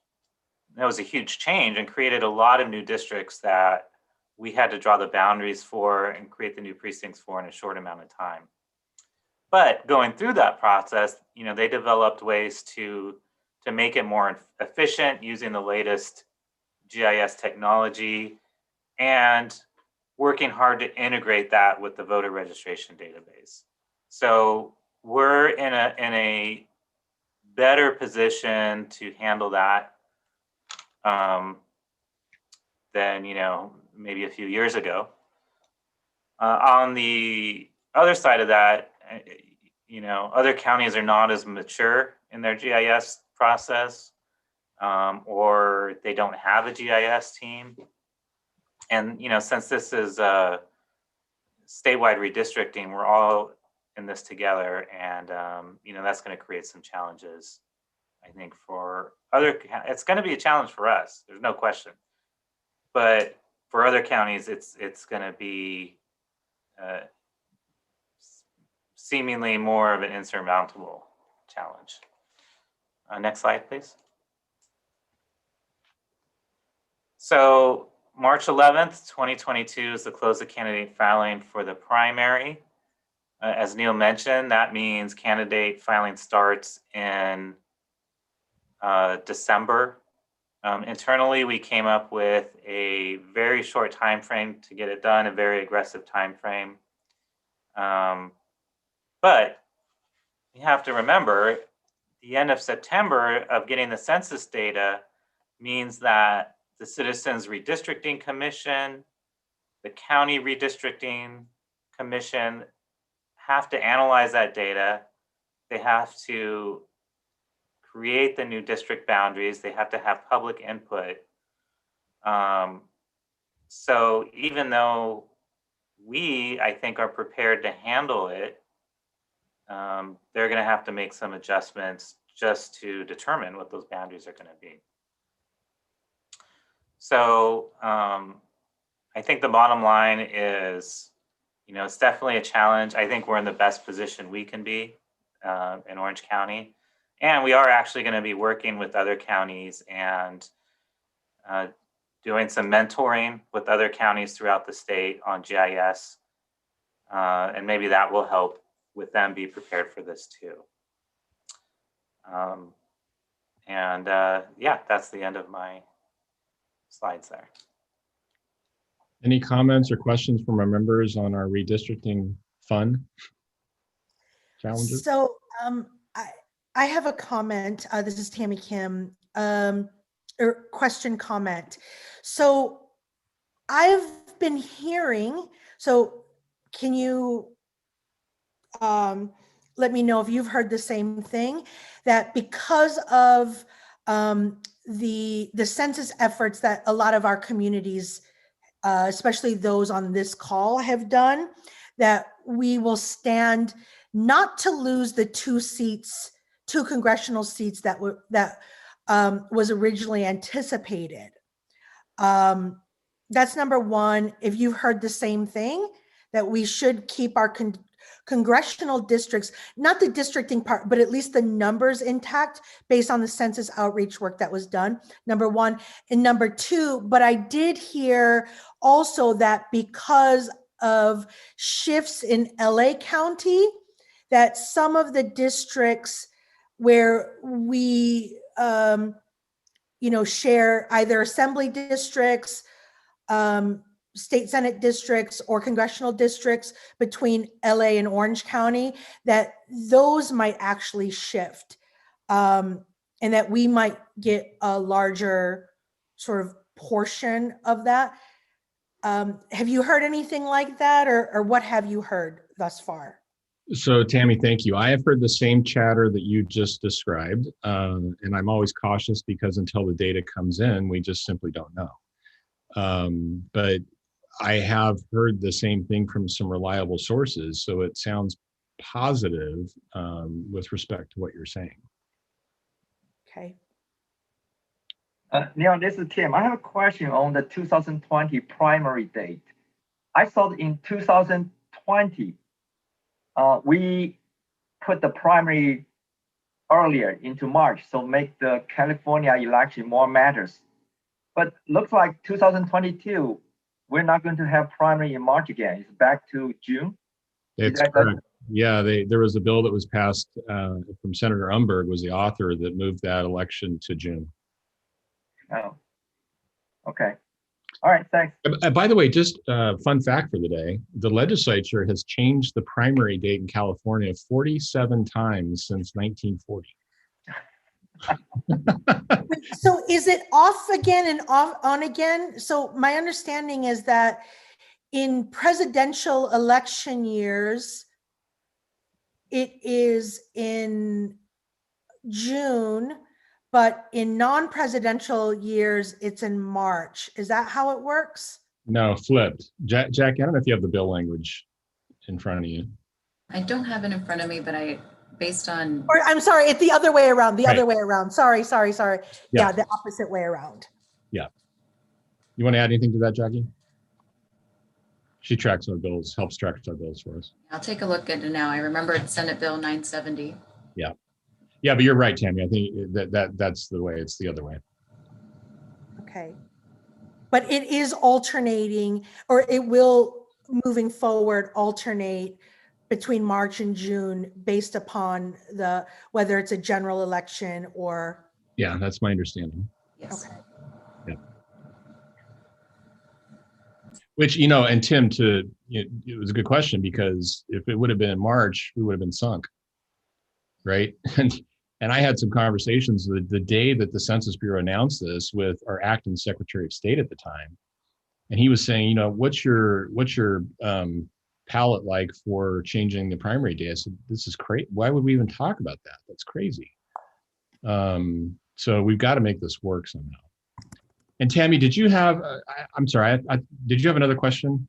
change and created a lot of new districts that we had to draw the boundaries for and create the new precincts for in a short amount of time. But going through that process, they developed ways to make it more efficient using the latest GIS technology and working hard to integrate that with the voter registration database. So we're in a better position to handle that than maybe a few years ago. On the other side of that, other counties are not as mature in their GIS process, or they don't have a GIS team. And since this is statewide redistricting, we're all in this together, and that's going to create some challenges, I think, for it's going to be a challenge for us. There's no question. But for other counties, it's going to be seemingly more of an insurmountable challenge. Next slide, please. So March 11th, 2022 is the close of candidate filing for the primary. As Neil mentioned, that means candidate filing starts in December. Internally, we came up with a very short time frame to get it done, a very aggressive time frame. But you have to remember, the end of September of getting the census data means that the Citizens Redistricting Commission, the County Redistricting Commission have to analyze that data. They have to create the new district boundaries. They have to have public input. So even though we, I think, are prepared to handle it, they're going to have to make some adjustments just to determine what those boundaries are going to be. So I think the bottom line is, it's definitely a challenge. I think we're in the best position we can be in Orange County. And we are actually going to be working with other counties and doing some mentoring with other counties throughout the state on GIS. And maybe that will help with them be prepared for this too. Yeah, that's the end of my slides there. Any comments or questions from our members on our redistricting fun challenges? So I have a comment. This is Tammy Kim. Or question comment. So I've been hearing, so can you let me know if you've heard the same thing, that because of the census efforts that a lot of our communities, especially those on this call, have done, that we will stand not to lose the two congressional seats that was originally anticipated. That's number one. If you've heard the same thing, that we should keep our congressional districts, not the districting part, but at least the numbers intact based on the census outreach work that was done, number one. And number two, but I did hear also that because of shifts in LA County, that some of the districts where we share either assembly districts, state Senate districts, or congressional districts between LA and Orange County, that those might actually shift, and that we might get a larger sort of portion of that. Have you heard anything like that, or what have you heard thus far? So Tammy, thank you. I have heard the same chatter that you just described, and I'm always cautious because until the data comes in, we just simply don't know. But I have heard the same thing from some reliable sources, so it sounds positive with respect to what you're saying. Okay. Neil, this is Tim. I have a question on the 2020 primary date. I saw that in 2020, we put the primary earlier into March, so make the California election more matters. But looks like 2022, we're not going to have primary in March again. It's back to June. It's correct. Yeah, there was a bill that was passed from Senator Umberg, was the author, that moved that election to June. Oh, okay. All right, thanks. By the way, just fun fact for the day, the legislature has changed the primary date in California 47 times since 1940. So is it off again and on again? So my understanding is that in presidential election years, it is in June, but in non-presidential years, it's in March. Is that how it works? No, flipped. Jack, I don't know if you have the bill language in front of you. I don't have it in front of me, but based on. Or I'm sorry, it's the other way around, the Right. other way around. Sorry. Yeah. Yeah, the opposite way around. Yeah. You want to add anything to that, Jackie? She tracks our bills, helps track our bills for us. I'll take a look at it now. I remember it's Senate Bill 970. Yeah. Yeah, but you're right, Tammy. I think that's the way. It's the other way. Okay. But it is alternating, or it will, moving forward, alternate between March and June based upon whether it's a general election or. Yeah, that's my understanding. Yes. Okay. Yeah. Which, and Tim, it was a good question, because if it would have been in March, we would have been sunk, right? And I had some conversations the day that the Census Bureau announced this with our acting Secretary of State at the time, and he was saying, what's your palette like for changing the primary day? I said, this is crazy. Why would we even talk about that? That's crazy. So we've got to make this work somehow. And Tammy, did you have? I'm sorry. Did you have another question?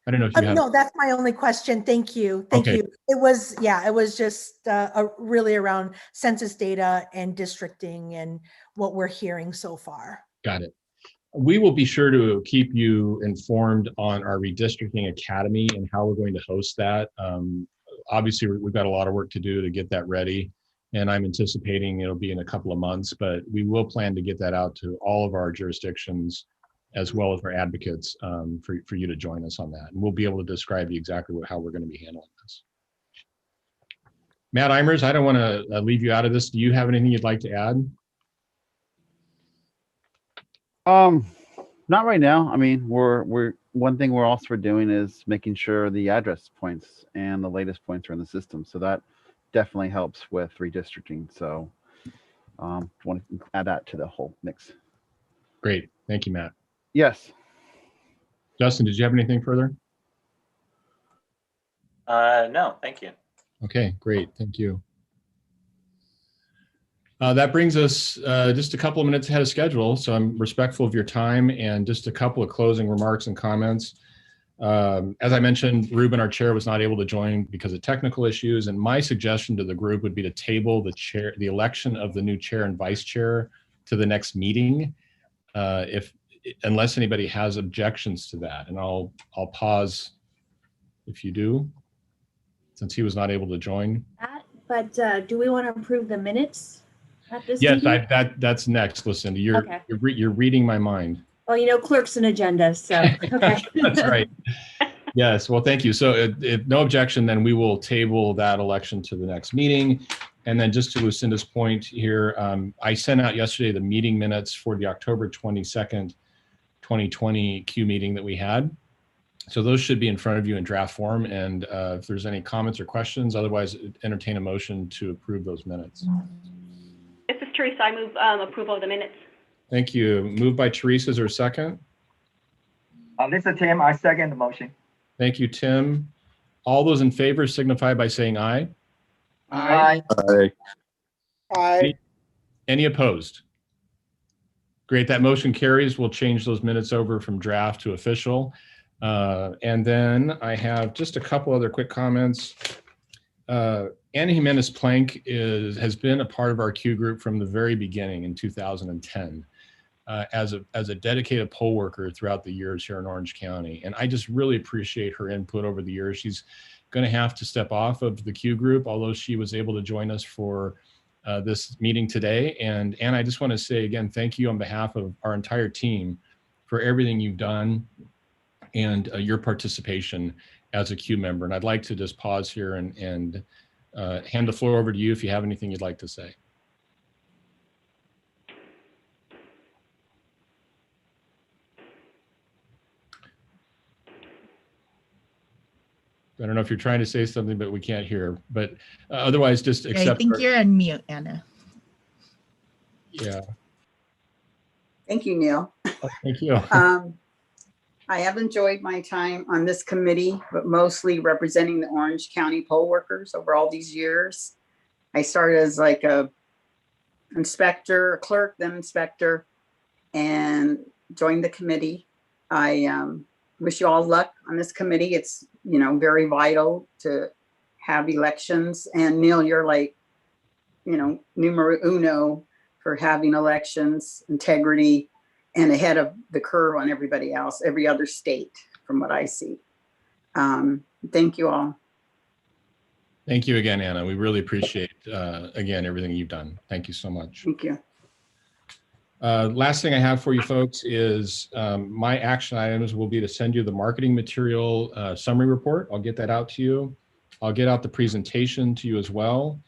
I don't know if you have. No, that's my only question. Thank you. Thank you. It was just really around census data and districting and what we're hearing so far. Got it. We will be sure to keep you informed on our Redistricting Academy and how we're going to host that. Obviously, we've got a lot of work to do to get that ready, and I'm anticipating it'll be in a couple of months, but we will plan to get that out to all of our jurisdictions, as well as our advocates, for you to join us on that. And we'll be able to describe you exactly how we're going to be handling this. Matt Eimers, I don't want to leave you out of this. Do you have anything you'd like to add? Not right now. I mean, we're one thing we're also doing is making sure the address points and the latest points are in the system. So that definitely helps with redistricting. So want to add that to the whole mix. Great. Thank you, Matt. Yes. Justin, did you have anything further? No, thank you. Okay, great. Thank you. That brings us just a couple of minutes ahead of schedule, so I'm respectful of your time, and just a couple of closing remarks and comments. As I mentioned, Ruben, our chair, was not able to join because of technical issues, and my suggestion to the group would be to table the election of the new chair and vice chair to the next meeting, unless anybody has objections to that. And I'll pause if you do, since he was not able to join. But do we want to approve the minutes at this Yes, meeting? that's next, Lucinda. You're reading my mind. Well, clerk's an agenda, so, okay. That's right. Yes, well, thank you. So if no objection, then we will table that election to the next meeting. And then just to Lucinda's point here, I sent out yesterday the meeting minutes for the October 22nd, 2020 Q meeting that we had. So those should be in front of you in draft form. And if there's any comments or questions, otherwise entertain a motion to approve those minutes. This is Teresa. I move approval of the minutes. Thank you. Moved by Teresa. Is there a second? This is Tim. I second the motion. Thank you, Tim. All those in favor signify by saying aye. Aye. Aye. Aye. Any opposed? Great, that motion carries. We'll change those minutes over from draft to official. And then I have just a couple other quick comments. Anna Jimenez Plank has been a part of our Q group from the very beginning in 2010 as a dedicated poll worker throughout the years here in Orange County. And I just really appreciate her input over the years. She's going to have to step off of the Q group, although she was able to join us for this meeting today. And Anna, I just want to say again, thank you on behalf of our entire team for everything you've done and your participation as a Q member. And I'd like to just pause here and hand the floor over to you if you have anything you'd like to say. I don't know if you're trying to say something, but we can't hear. But otherwise, just accept. I think you're on mute, Anna. Yeah. Thank you, Neil. Thank you. I have enjoyed my time on this committee, but mostly representing the Orange County poll workers over all these years. I started as like a inspector, a clerk, then inspector, and joined the committee. I wish you all luck on this committee. It's, you know, very vital to have elections. And Neil, you're like, you know, numero uno for having elections, integrity, and ahead of the curve on everybody else, every other state, from what I see. Thank you all. Thank you again, Anna. We really appreciate, again, everything you've done. Thank you so much. Thank you. Last thing I have for you folks is my action items will be to send you the marketing material summary report. I'll get that out to you. I'll get out the presentation to you as well.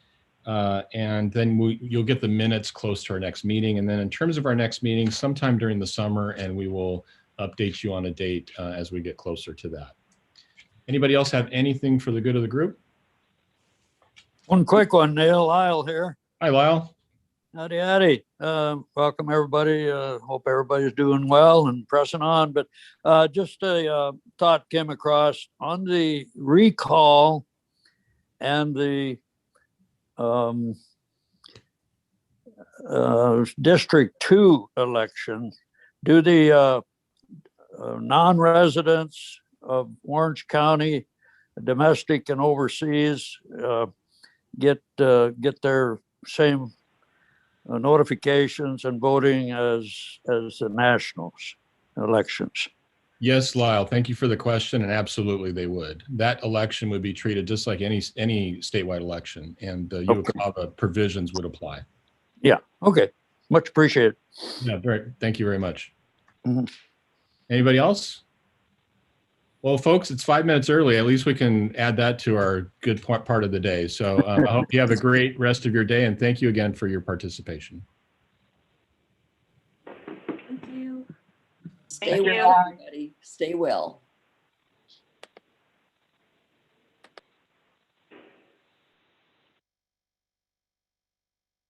And then you'll get the minutes close to our next meeting. And then in terms of our next meeting, sometime during the summer, and we will update you on a date as we get closer to that. Anybody else have anything for the good of the group? One quick one, Neil. Lyle here. Hi, Lyle. Howdy, howdy. Welcome, everybody. Hope everybody's doing well and pressing on. But just a thought came across on the recall and the District 2 election. Do the non-residents of Orange County, domestic and overseas, get their same notifications and voting as the nationals elections? Yes, Lyle, thank you for the question. And absolutely they would. That election would be treated just like any statewide election, and UOCAVA provisions would apply. Yeah, okay. Much appreciated. Yeah, thank you very much. Mm-hmm. Anybody else? Well, folks, it's 5 minutes early. At least we can add that to our good part of the day. So I hope you have a great rest of your day, and thank you again for your participation. Stay well, everybody. Stay well.